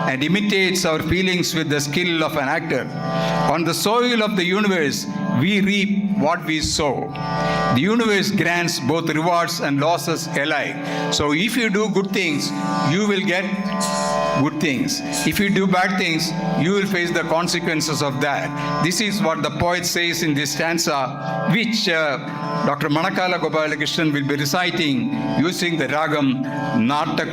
and imitates our feelings with the skill of an actor. On the soil of the universe, we reap what we sow. The universe grants both rewards and losses alike. So if you do good things, you will get good things. If you do bad things, you will face the consequences of that. This is what the poet says in this stanza, which Dr. Manakkala Gopalakrishnan will be reciting using the ragam Narrator.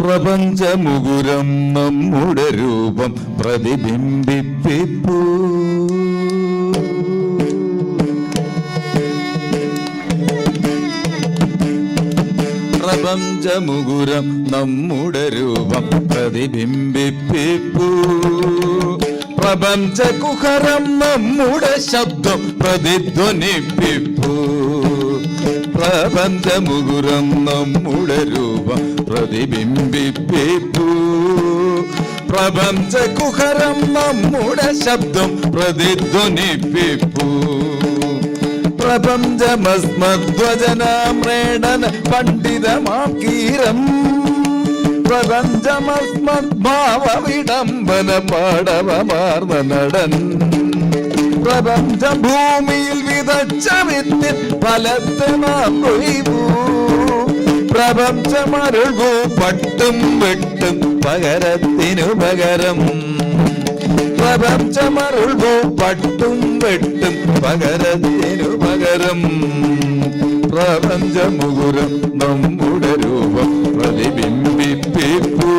പ്രപഞ്ചമുകുരം നമ്മുടെ രൂപം പ്രതിബിംബിപ്പിപ്പൂ. പ്രപഞ്ചമുകുരം നമ്മുടെ രൂപം പ്രതിബിംബിപ്പിപ്പൂ. പ്രപഞ്ചകുഹരം നമ്മുടെ ശബ്ദം പ്രതിധ്വനിപ്പിപ്പൂ. പ്രപഞ്ചമുകുരം നമ്മുടെ രൂപം പ്രതിബിംബിപ്പിപ്പൂ. പ്രപഞ്ചകുഹരം നമ്മുടെ ശബ്ദം പ്രതിധ്വനിപ്പിപ്പൂ. പ്രപഞ്ചമസ്മദ്വചനാമ്രേണന പണ്ഡിതമാക്കീരം. പ്രപഞ്ചമസ്മദ്ഭാവവിഡംബന പാടവമാർന്ന നടൻ. പ്രപഞ്ചഭൂമിയിൽ വിതച്ച വിത്തിൻ ഫലത്തെ നാം കൊയ്വൂ. പ്രപഞ്ചമരുൾവൂ പട്ടും വെട്ടും പകരത്തിനു പകരം. പ്രപഞ്ചമരുൾവൂ പട്ടും വെട്ടും പകരത്തിനു പകരം. പ്രപഞ്ചമുകുരം നമ്മുടെ രൂപം പ്രതിബിംബിപ്പിപ്പൂ.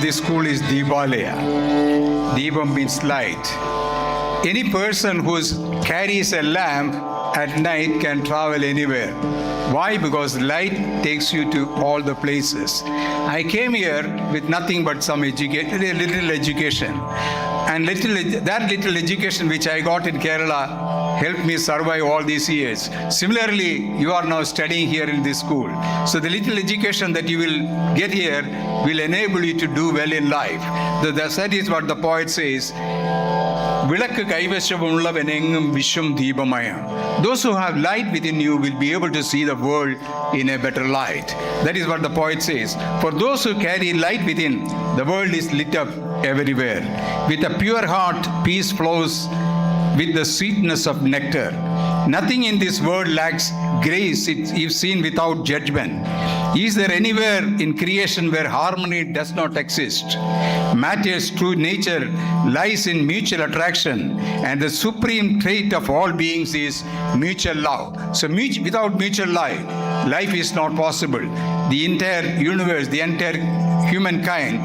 This school is Deepalaya. Deepam means light. Any person who carries a lamp at night can travel anywhere. Why? Because light takes you to all the places. I came here with nothing but some little education. And that little education which I got in Kerala helped me survive all these years. Similarly, you are now studying here in this school. So the little education that you will get here will enable you to do well in life. That is what the poet says. വിളക്ക് കൈവശമുള്ളവനെങ്ങും വിശ്വം ദീപമയം. Those who have light within you will be able to see the world in a better light. That is what the poet says. For those who carry light within, the world is lit up everywhere. With a pure heart, peace flows with the sweetness of nectar. Nothing in this world lacks grace if seen without judgment. Is there anywhere in creation where harmony does not exist? Matter's true nature lies in mutual attraction, and the supreme trait of all beings is mutual love. So without mutual life is not possible. The entire universe, the entire humankind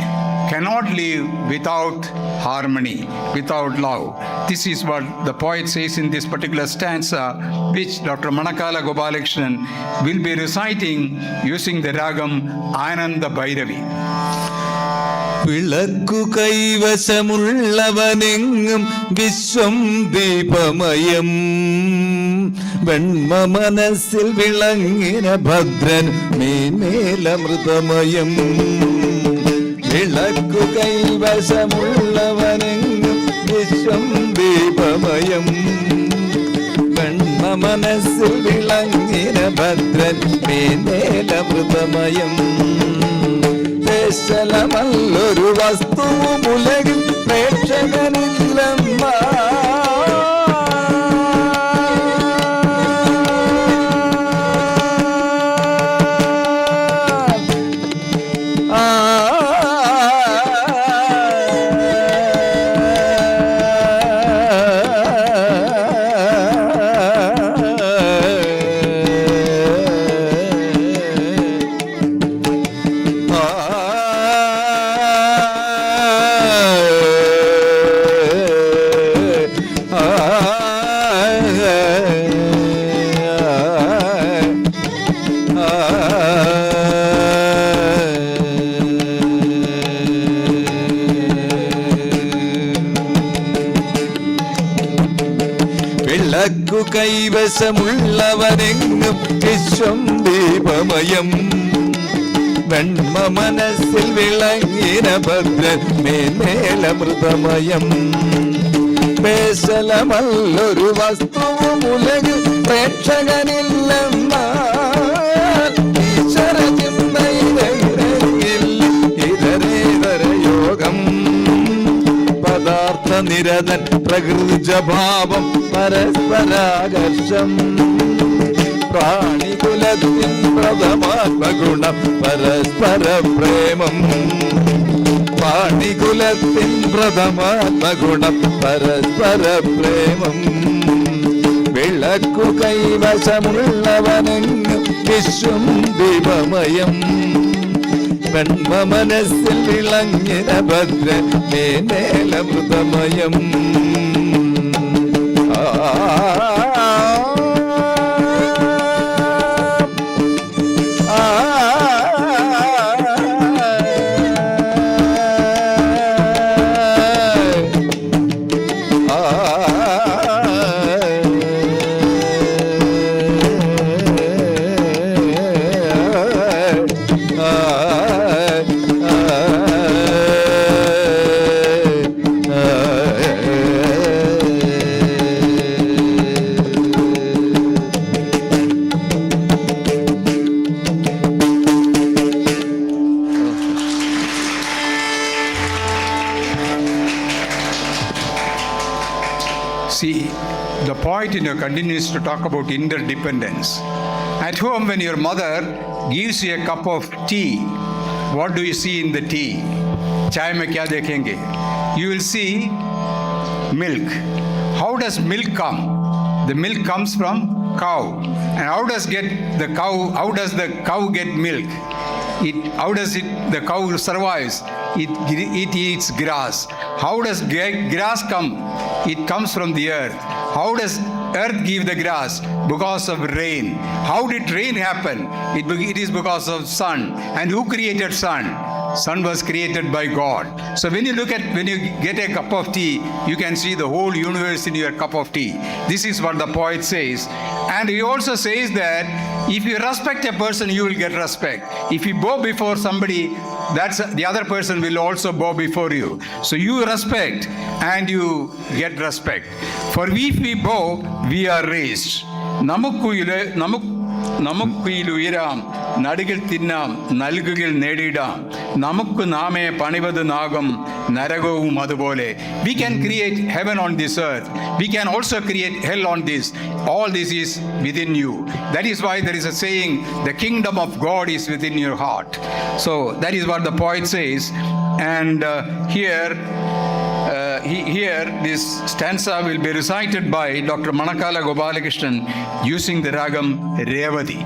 cannot live without harmony, without love. This is what the poet says in this particular stanza, which Dr. Manakkala Gopalakrishnan will be reciting using the ragam Ananda Bhairavi. വിളക്കു കൈവശമുള്ളവനെങ്ങും വിശ്വം ദീപമയം. വെണ്മ മനസ്സിൽ വിളങ്ങിന ഭദ്രൻ മേന്മേലമൃതമയം. വിളക്കു കൈവശമുള്ളവനെങ്ങും വിശ്വം ദീപമയം. വെണ്മ മനസ്സിൽ വിളങ്ങിന ഭദ്രൻ മേന്മേലമൃതമയം. ദേശലമല്ലൊരു വസ്തുവും ഉലകിൽ പ്രേക്ഷകനില്ലമ്മ. വിളക്കു കൈവശമുള്ളവരെങ്ങും വിശ്വം ദീപമയം. വെണ്മ മനസ്സിൽ വിളങ്ങിന ഭദ്രൻ മേന്മേലമൃതമയം. ബേശലമല്ലൊരു വസ്തുവും ഉലകിൽ പ്രേക്ഷകനില്ലെന്ന ഈശ്വര ചിന്തയിൽ ഇതരേതര യോഗം. പദാർത്ഥ നിരതൻ പ്രകൃതിജഭാവം പരസ്പരാകർഷം. പ്രാണികുലത്തിൻ പ്രഥമാത്മഗുണം പരസ്പര പ്രേമം. പ്രാണികുലത്തിൻ പ്രഥമാത്മഗുണം പരസ്പര പ്രേമം. വിളക്കു കൈവശമുള്ളവനെങ്ങും വിശ്വം ദീപമയം. വെണ്മ മനസ്സിൽ വിളങ്ങിന Bhadran മേന്മേലമൃതമയം. See, the poet continues to talk about interdependence. At home, when your mother gives you a cup of tea, what do you see in the tea? Chai mein kya dekhenge? You will see milk. How does milk come? The milk comes from cow. And how does the cow get milk? How does the cow survives? It eats grass. How does grass come? It comes from the earth. How does earth give the grass? Because of rain. How did rain happen? It is because of sun. And who created sun? Sun was created by God. So when you get a cup of tea, you can see the whole universe in your cup of tea. This is what the poet says. And he also says that if you respect a person, you will get respect. If you bow before somebody, the other person will also bow before you. So you respect and you get respect. For if we bow, we are raised. നമുക്കുയിലുയരാം, നടുകിൽ തിന്നാം, നൽകുകിൽ നേടിയിടാം. നമുക്ക് നാമേ പണിവത് നാഗം, നരകവും അതുപോലെ. We can create heaven on this earth. We can also create hell on this. All this is within you. That is why there is a saying, the kingdom of God is within your heart. So that is what the poet says. And here this stanza will be recited by Dr. Manakkala Gopalakrishnan using the ragam Revati.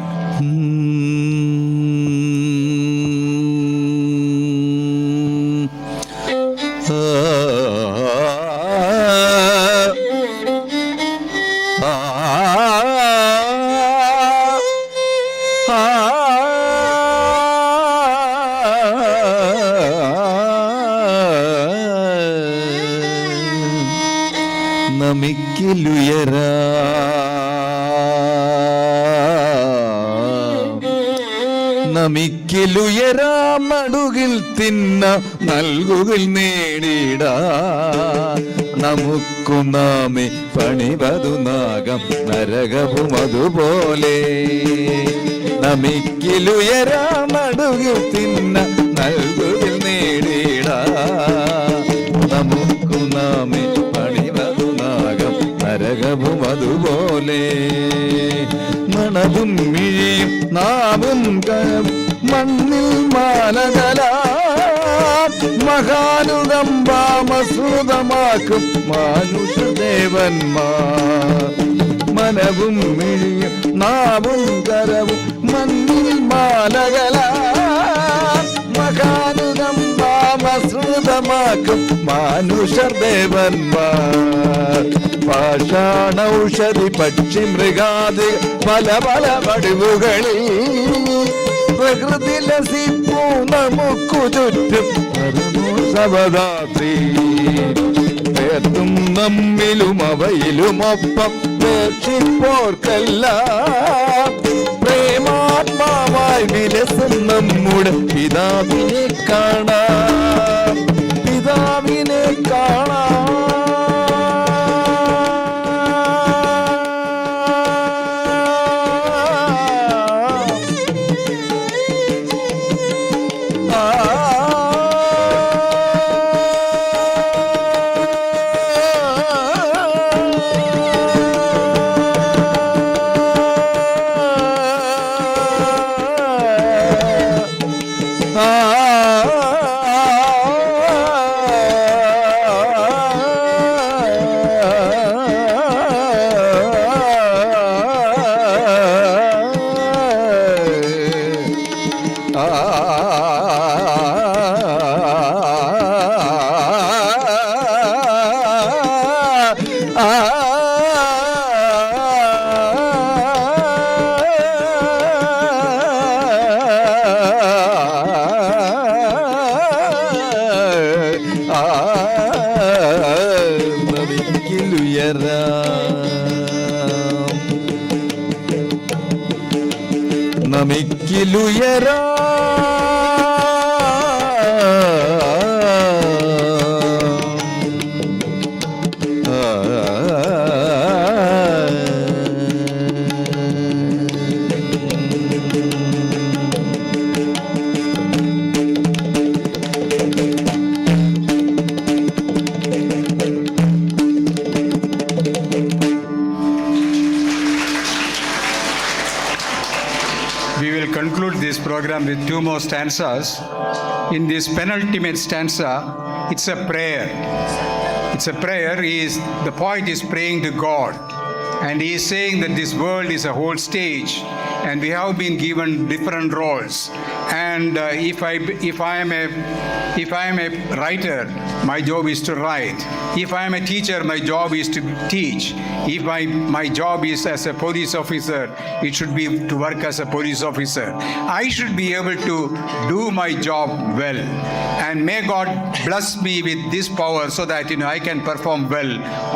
നമിക്കിലുയരാമടുകിൽ തിന്ന നൽകുകിൽ നേടിട നമുക്കു നാമേ പണിവതു നാഗം നരകവും അതുപോലെ നമിക്കിലുയരാമടുകിൽ തിന്ന നൽകുകിൽ നേടിട നമുക്കു നാമേ പണിവതു നാഗം നരകവും അതുപോലെ മണവും മിഴിയും നാവും മണ്ണിൽ മാലകല മഹാനുകമ്പാമസൃതമാക്കും മാനുഷദേവന്മാർ മനവും മിഴിയും നാവും കരവും മണ്ണിൽ മാലകല മഹാനുകമ്പാമസൃതമാക്കും മാനുഷദേവന്മാർ പാഷാണൌഷധി പക്ഷി മൃഗാദി പല പല വടിവുകളിൽ പ്രകൃതി ലസിപ്പൂ നമുക്കു ചുറ്റും സവദാത്രി പേർത്തും നമ്മിലും അവയിലുമൊപ്പം പേക്ഷിപ്പോർക്കെല്ലാം പ്രേമാത്മാവായി വിലസും നമ്മുടെ പിതാവിനെ കാണാം പിതാവിനെ കാണാം നമിക്കിലുയരാ program with two more stanzas. In this penultimate stanza, it's a prayer. It's a prayer. The poet is praying to God, and he is saying that this world is a whole stage, and we have been given different roles. And if I am a writer, my job is to write. If I am a teacher, my job is to teach. If my job is as a police officer, it should be to work as a police officer. I should be able to do my job well. And may God bless me with this power so that I can perform well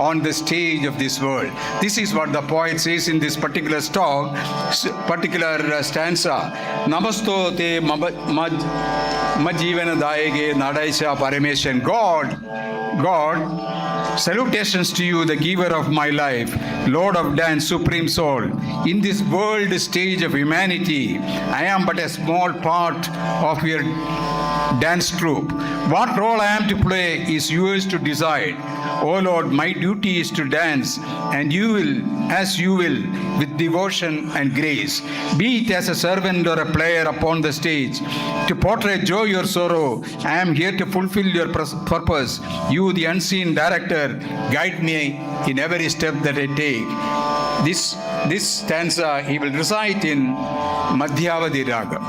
on the stage of this world. This is what the poet says in this particular stanza. Namastote Majivanadayage Nadaisha Parameswara. God, salutations to you, the giver of my life, Lord of dance, supreme soul. In this world stage of humanity, I am but a small part of your dance troupe. What role I am to play is yours to decide. Oh Lord, my duty is to dance, and you will, as you will, with devotion and grace. Be it as a servant or a player upon the stage, to portray joy or sorrow, I am here to fulfill your purpose. You, the unseen director, guide me in every step that I take. This stanza he will recite in Madhyavadi Raga.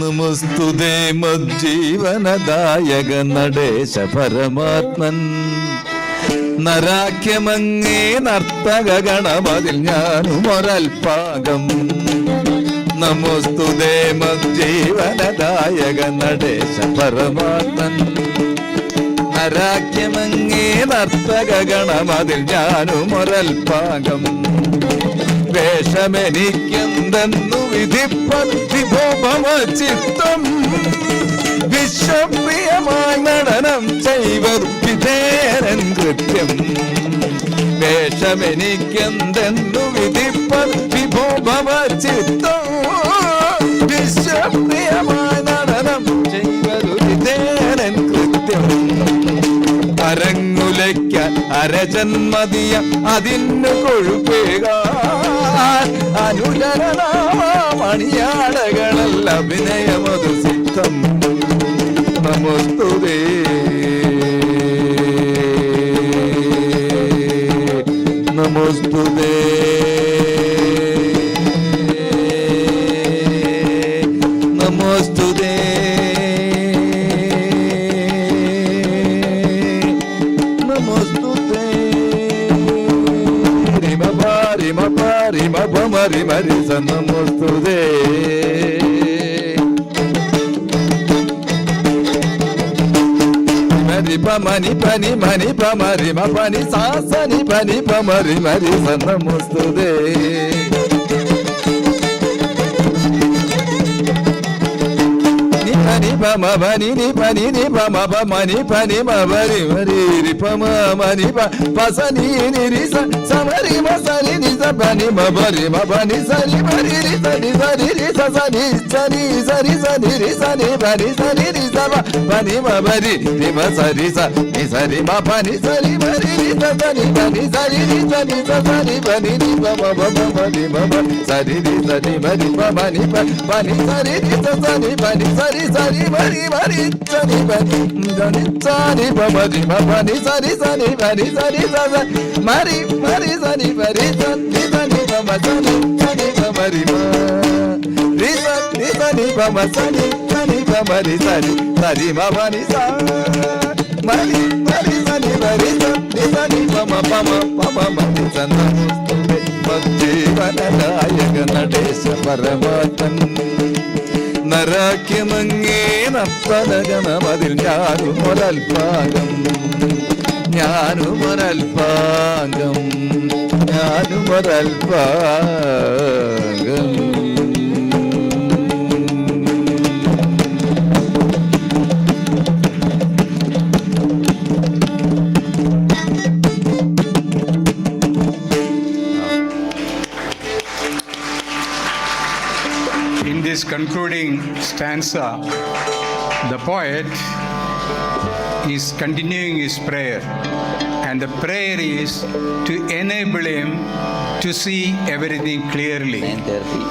നമസ്തുതേ മജ്ജീവനദായക നടേശ പരമാത്മൻ നരാഖ്യമങ്ങേ നർത്തക ഗണമതിൽ ഞാനും ഒരൽപാകം. നമസ്തുതേ മജ്ജീവനദായക നടേശ പരമാത്മൻ നരാഖ്യമങ്ങേ നർത്തക ഗണമതിൽ ഞാനും ഒരൽപാകം. വേഷമെനിക്കെന്തെന്നു വിധിപ്പതിഭോഭവചിത്തം വിശ്വപ്രിയമായി നടനം ചെയ്വതു വിധേരൻ കൃത്യം. വേഷമെനിക്കെന്തെന്നു വിധിപ്പതിഭോഭവചിത്തം വിശ്വപ്രിയമായി നടനം ചെയ്വതു വിധേരൻ കൃത്യം. അരങ്ങുലയ്ക്കാൻ അരജന്മതിയ അതിന് കൊഴുപ്പേകാൻ അനുലരണമണിയാടകളല്ല അഭിനയമതു സിദ്ധം. നമസ്തുതേ നമസ്തുതേ നമസ്തുതേ മരി മരി സന്നമോസ്തുതേ. മരി പമനി പനി മനി പമരി മപനി സാസനി പനി പമരി മരി സന്നമോസ്തുതേ. ni pa ma ba ni pani ni pa ma ba ma ni pani ma ba ri ma ri ri pa ma ma ni pa pa sa ni ri sa sa ma ri ma sa ni Bani Mabari Mabani Sari Bari Sari Sari Sari Sari Sari Sari Sari Bari Sari Saba Bani Mabari Rima Sari Sari Sari Mabani Sari Bari Sari Bani Sari Sari Sari Bani Baba Baba Bani Baba Sari Sari Bani Bani Bani Sari Sari Bani Sari Sari Bani Bani Sari Bani Sari Baba Bani Sari Sari Bani Sari Sari Mari Mari Sari Bari Sari Sari Baba Sari Sari Baba Risa Risa Ni Baba Sari Sari Baba Sari Sari Baba Ni Sari Mari Mari Sari Bari Sari Baba Baba Baba Baba Sari ജീവനനായക നടേശ പരമാത്മൻ നരാക്യമങ്ങേ നർത്തനഗണമതിൽ ഞാനുമൊരൽപാകം ഞാനുമൊരൽപാകം ഞാനുമൊരൽപാകം This concluding stanza, the poet is continuing his prayer, and the prayer is to enable him to see everything clearly.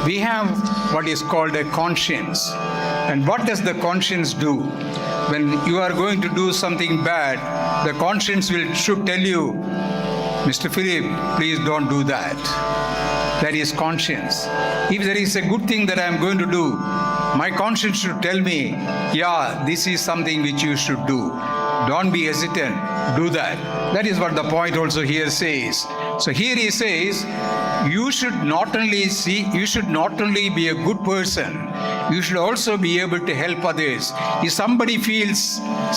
We have what is called a conscience, and what does the conscience do? When you are going to do something bad, the conscience should tell you, Mr. Philip, please don't do that. That is conscience. If there is a good thing that I am going to do, my conscience should tell me, yeah, this is something which you should do. Don't be hesitant, do that. That is what the poet also here says. So here he says, you should not only be a good person, you should also be able to help others. If somebody feels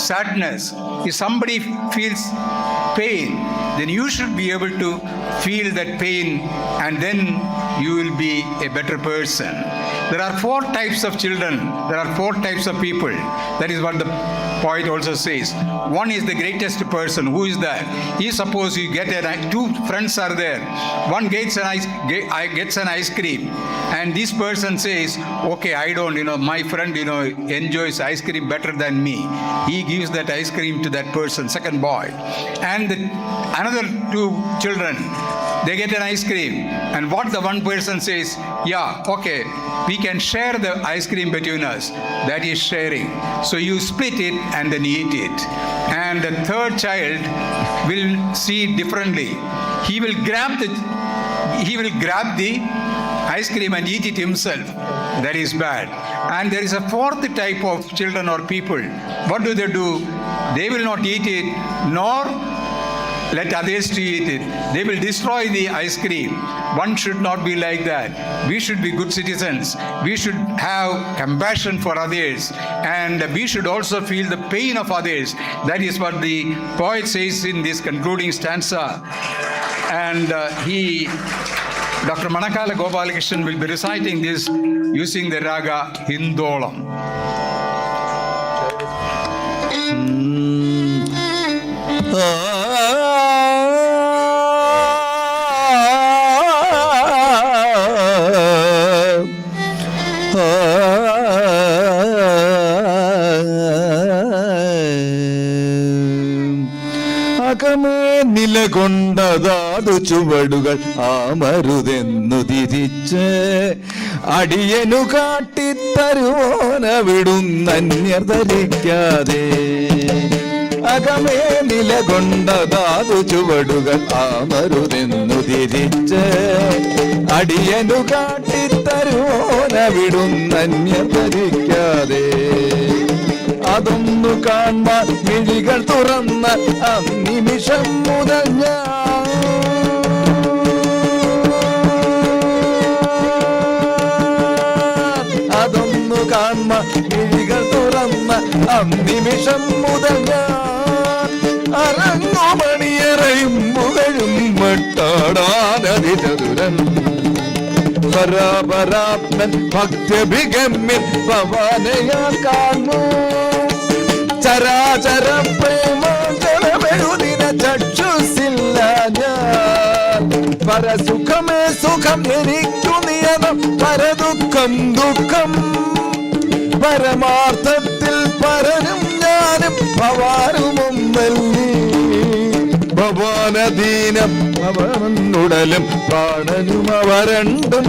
sadness, if somebody feels pain, then you should be able to feel that pain, and then you will be a better person. There are 4 types of children, there are 4 types of people. That is what the poet also says. One is the greatest person. Who is that? Suppose you get 2 friends are there. One gets an ice cream, and this person says, okay, I don't, my friend, enjoys ice cream better than me. He gives that ice cream to that person, second boy. And another 2 children, they get an ice cream, and what the one person says, yeah, okay, we can share the ice cream between us. That is sharing. So you split it and then eat it. And the third child will see it differently. He will grab the ice cream and eat it himself. That is bad. And there is a 4th type of children or people. What do? They will not eat it, nor let others to eat it. They will destroy the ice cream. One should not be like that. We should be good citizens. We should have compassion for others, and we should also feel the pain of others. That is what the poet says in this concluding stanza. And Dr. Manakkala Gopalakrishnan will be reciting this using the raga Hindolam. നിലകൊണ്ടതാതു ചുവടുകൾ ആമരുതെന്നു തിരിച്ച് അടിയനു കാട്ടിത്തരുവോന വിടുന്നന്യർ ധരിക്കാതെ അകമേ നിലകൊണ്ടതാതു ചുവടുകൾ ആമരുതെന്നു തിരിച്ച് അടിയനു കാട്ടിത്തരുവോന വിടുന്നന്യർ ധരിക്കാതെ അതൊന്നു കാണാൻ മിഴികൾ തുറന്ന നിമിഷം മുതൽ ഞാൻ അതൊന്നു കാണാൻ മിഴികൾ തുറന്ന നിമിഷം മുതൽ ഞാൻ അരങ്ങുമണിയറയും മുകഴും മട്ടാടാനതിചതുരൻ പരാപരാത്മൻ ഭക്തഭിഗമ്യൻ ഭവാനയാ കാണൂ ചരാചര പ്രേമാചരമെഴുതിന ചക്ഷുസില്ല ഞാൻ പരസുഖമേ സുഖം എനിക്കു നിയതം പരദുഃഖം ദുഃഖം പരമാർത്ഥത്തിൽ പരനും ഞാനും ഭവാനുമൊന്നല്ലീ ഭവാനധീനം ഭവനുടലും പ്രാണനും അവരണ്ടും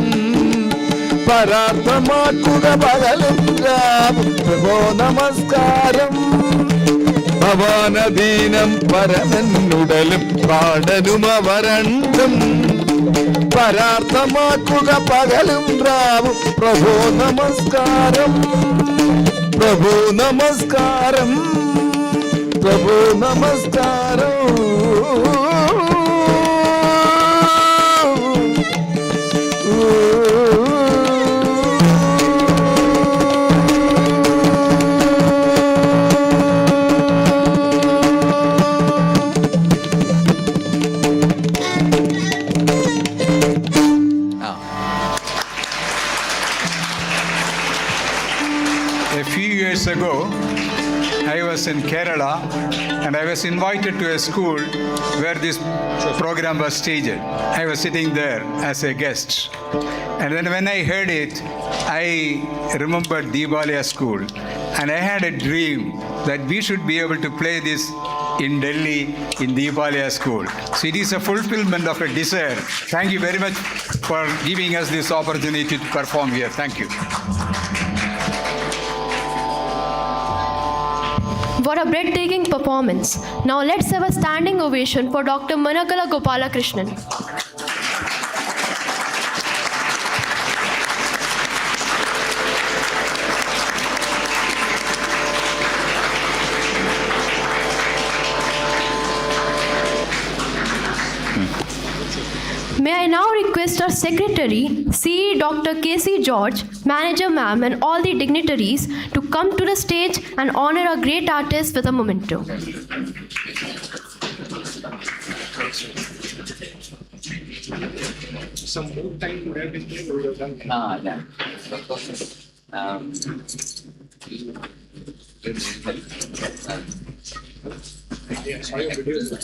പരാർത്ഥമാക്കുക പകലും രാവും പ്രഭോ നമസ്കാരം ഭവാനധീനം പരമനുടലും പ്രാണനും അവരണ്ടും പരാർത്ഥമാക്കുക പകലും രാവും പ്രഭോ നമസ്കാരം പ്രഭു നമസ്കാരം പ്രഭു നമസ്കാരം A few years ago, I was in Kerala and I was invited to a school where this program was staged. I was sitting there as a guest. And then when I heard it, I remembered Deepalaya school. And I had a dream that we should be able to play this in Delhi in Deepalaya school. So it is a fulfillment of a desire. Thank you very much for giving us this opportunity to perform here. Thank you. What a breathtaking performance. Now let's have a standing ovation for Dr. Manakkala Gopalakrishnan. May I now request our Secretary, CE Dr. K.C. George, Manager Ma'am and all the dignitaries to come to the stage and honor a great artist with a memento. Some more time would have been given, we would have done. Yeah, sorry, I'm reducing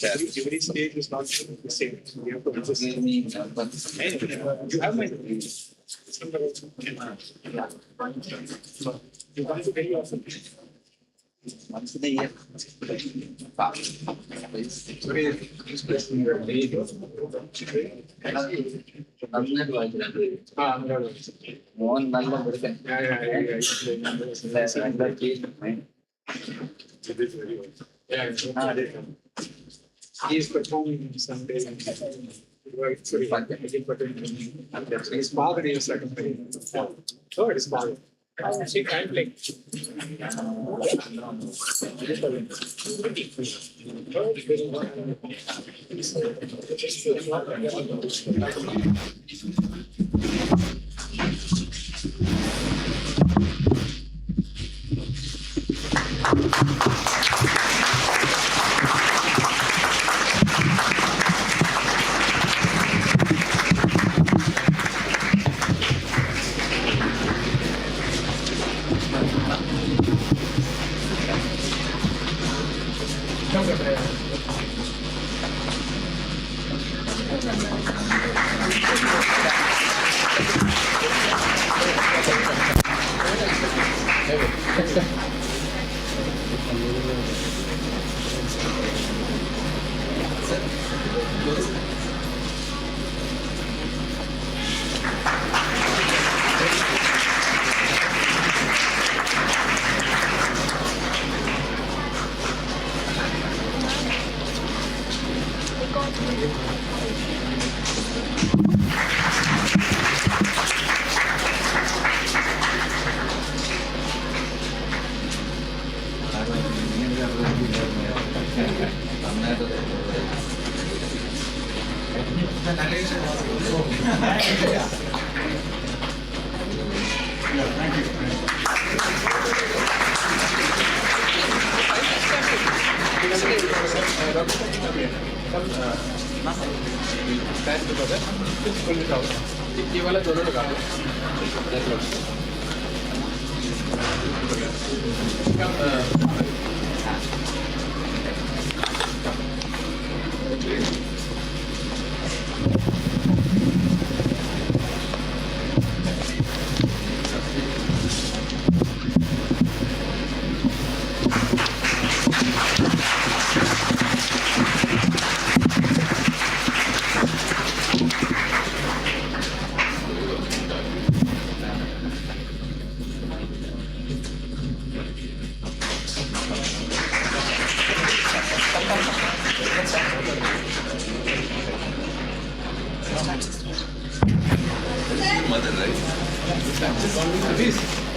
every stage is not the same. We have to adjust. You have my you come to very often. once in a year. മോൻ നല്ല Murugan. He is performing someday. His father is like a oh, it is father. She can't like.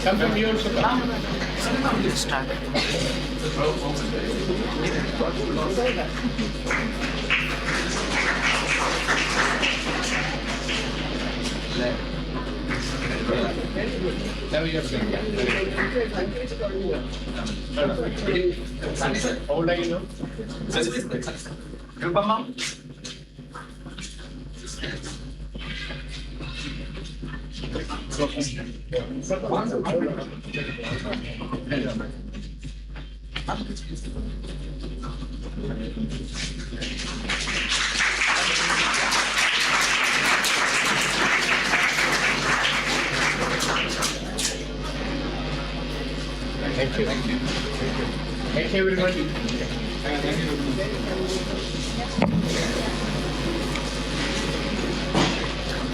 Come from here also. Now you have been. How old are you now? Thank you. Thank you. Thank you, everybody.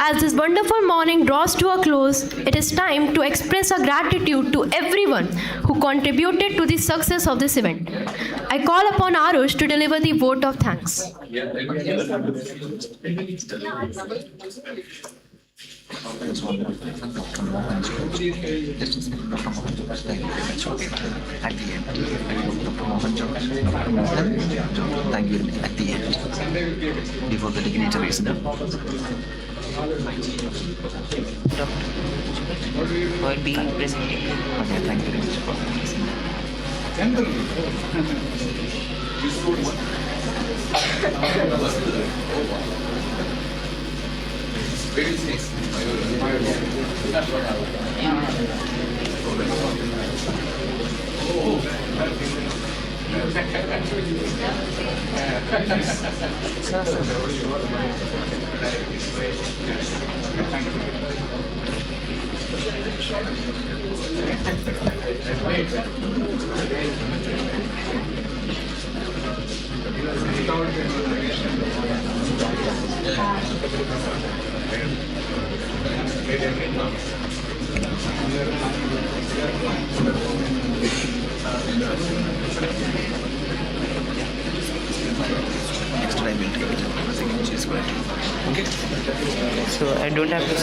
As this wonderful morning draws to a close, it is time to express our gratitude to everyone who contributed to the success of this event. I call upon Arush to deliver the vote of thanks. Thank you at the end, before the dignitaries now. For being presenting. Okay, thank you very much for next time we'll take it. I think she's great. Okay. So I don't have to.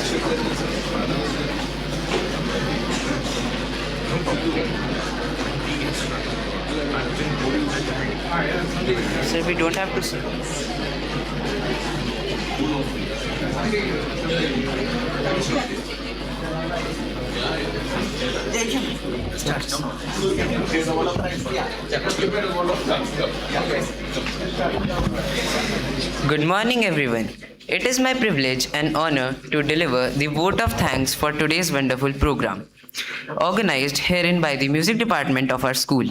Sir, we don't have to see. Good morning, everyone. It is my privilege and honor to deliver the vote of thanks for today's wonderful program, organized herein by the music department of our school.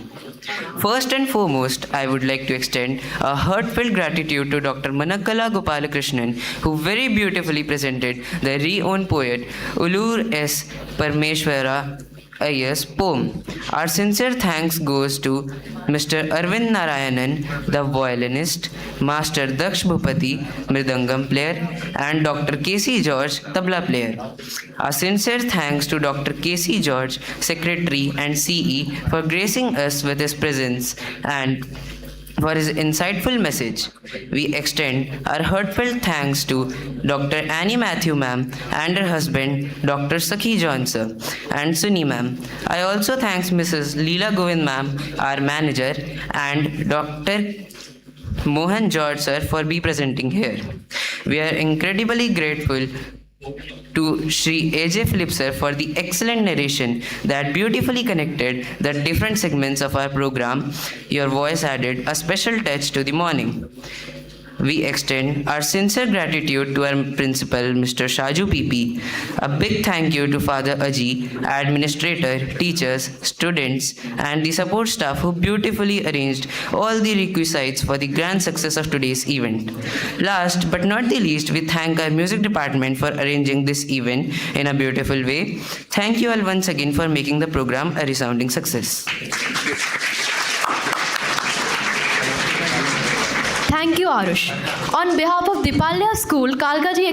First and foremost, I would like to extend a heartfelt gratitude to Dr. Manakkala Gopalakrishnan, who very beautifully presented the renowned poet Ulloor S. Parameswara Iyer's poem. Our sincere thanks goes to Mr. Arvind Narayanan, the violinist, Master Daksh Bhupati, Mridangam player, and Dr. K.C. George, Tabla player. Our sincere thanks to Dr. K.C. George, Secretary and CE, for gracing us with his presence and for his insightful message. We extend our heartfelt thanks to Dr. Annie Matthew ma'am and her husband Dr. Sakhi Johnson and Suni ma'am. I also thanks Mrs. Leela Govind ma'am, our manager, and Dr. Mohan George sir for be presenting here. We are incredibly grateful to Shri AJ Philip sir for the excellent narration that beautifully connected the different segments of our program. Your voice added a special touch to the morning. We extend our sincere gratitude to our principal, Mr. Shaju PP. A big thank you to Father Aji, administrator, teachers, students, and the support staff who beautifully arranged all the requisites for the grand success of today's event. Last but not the least, we thank our music department for arranging this event in a beautiful way. Thank you all once again for making the program a resounding success. Thank you, Arush. On behalf of Deepalaya School, Kalkaji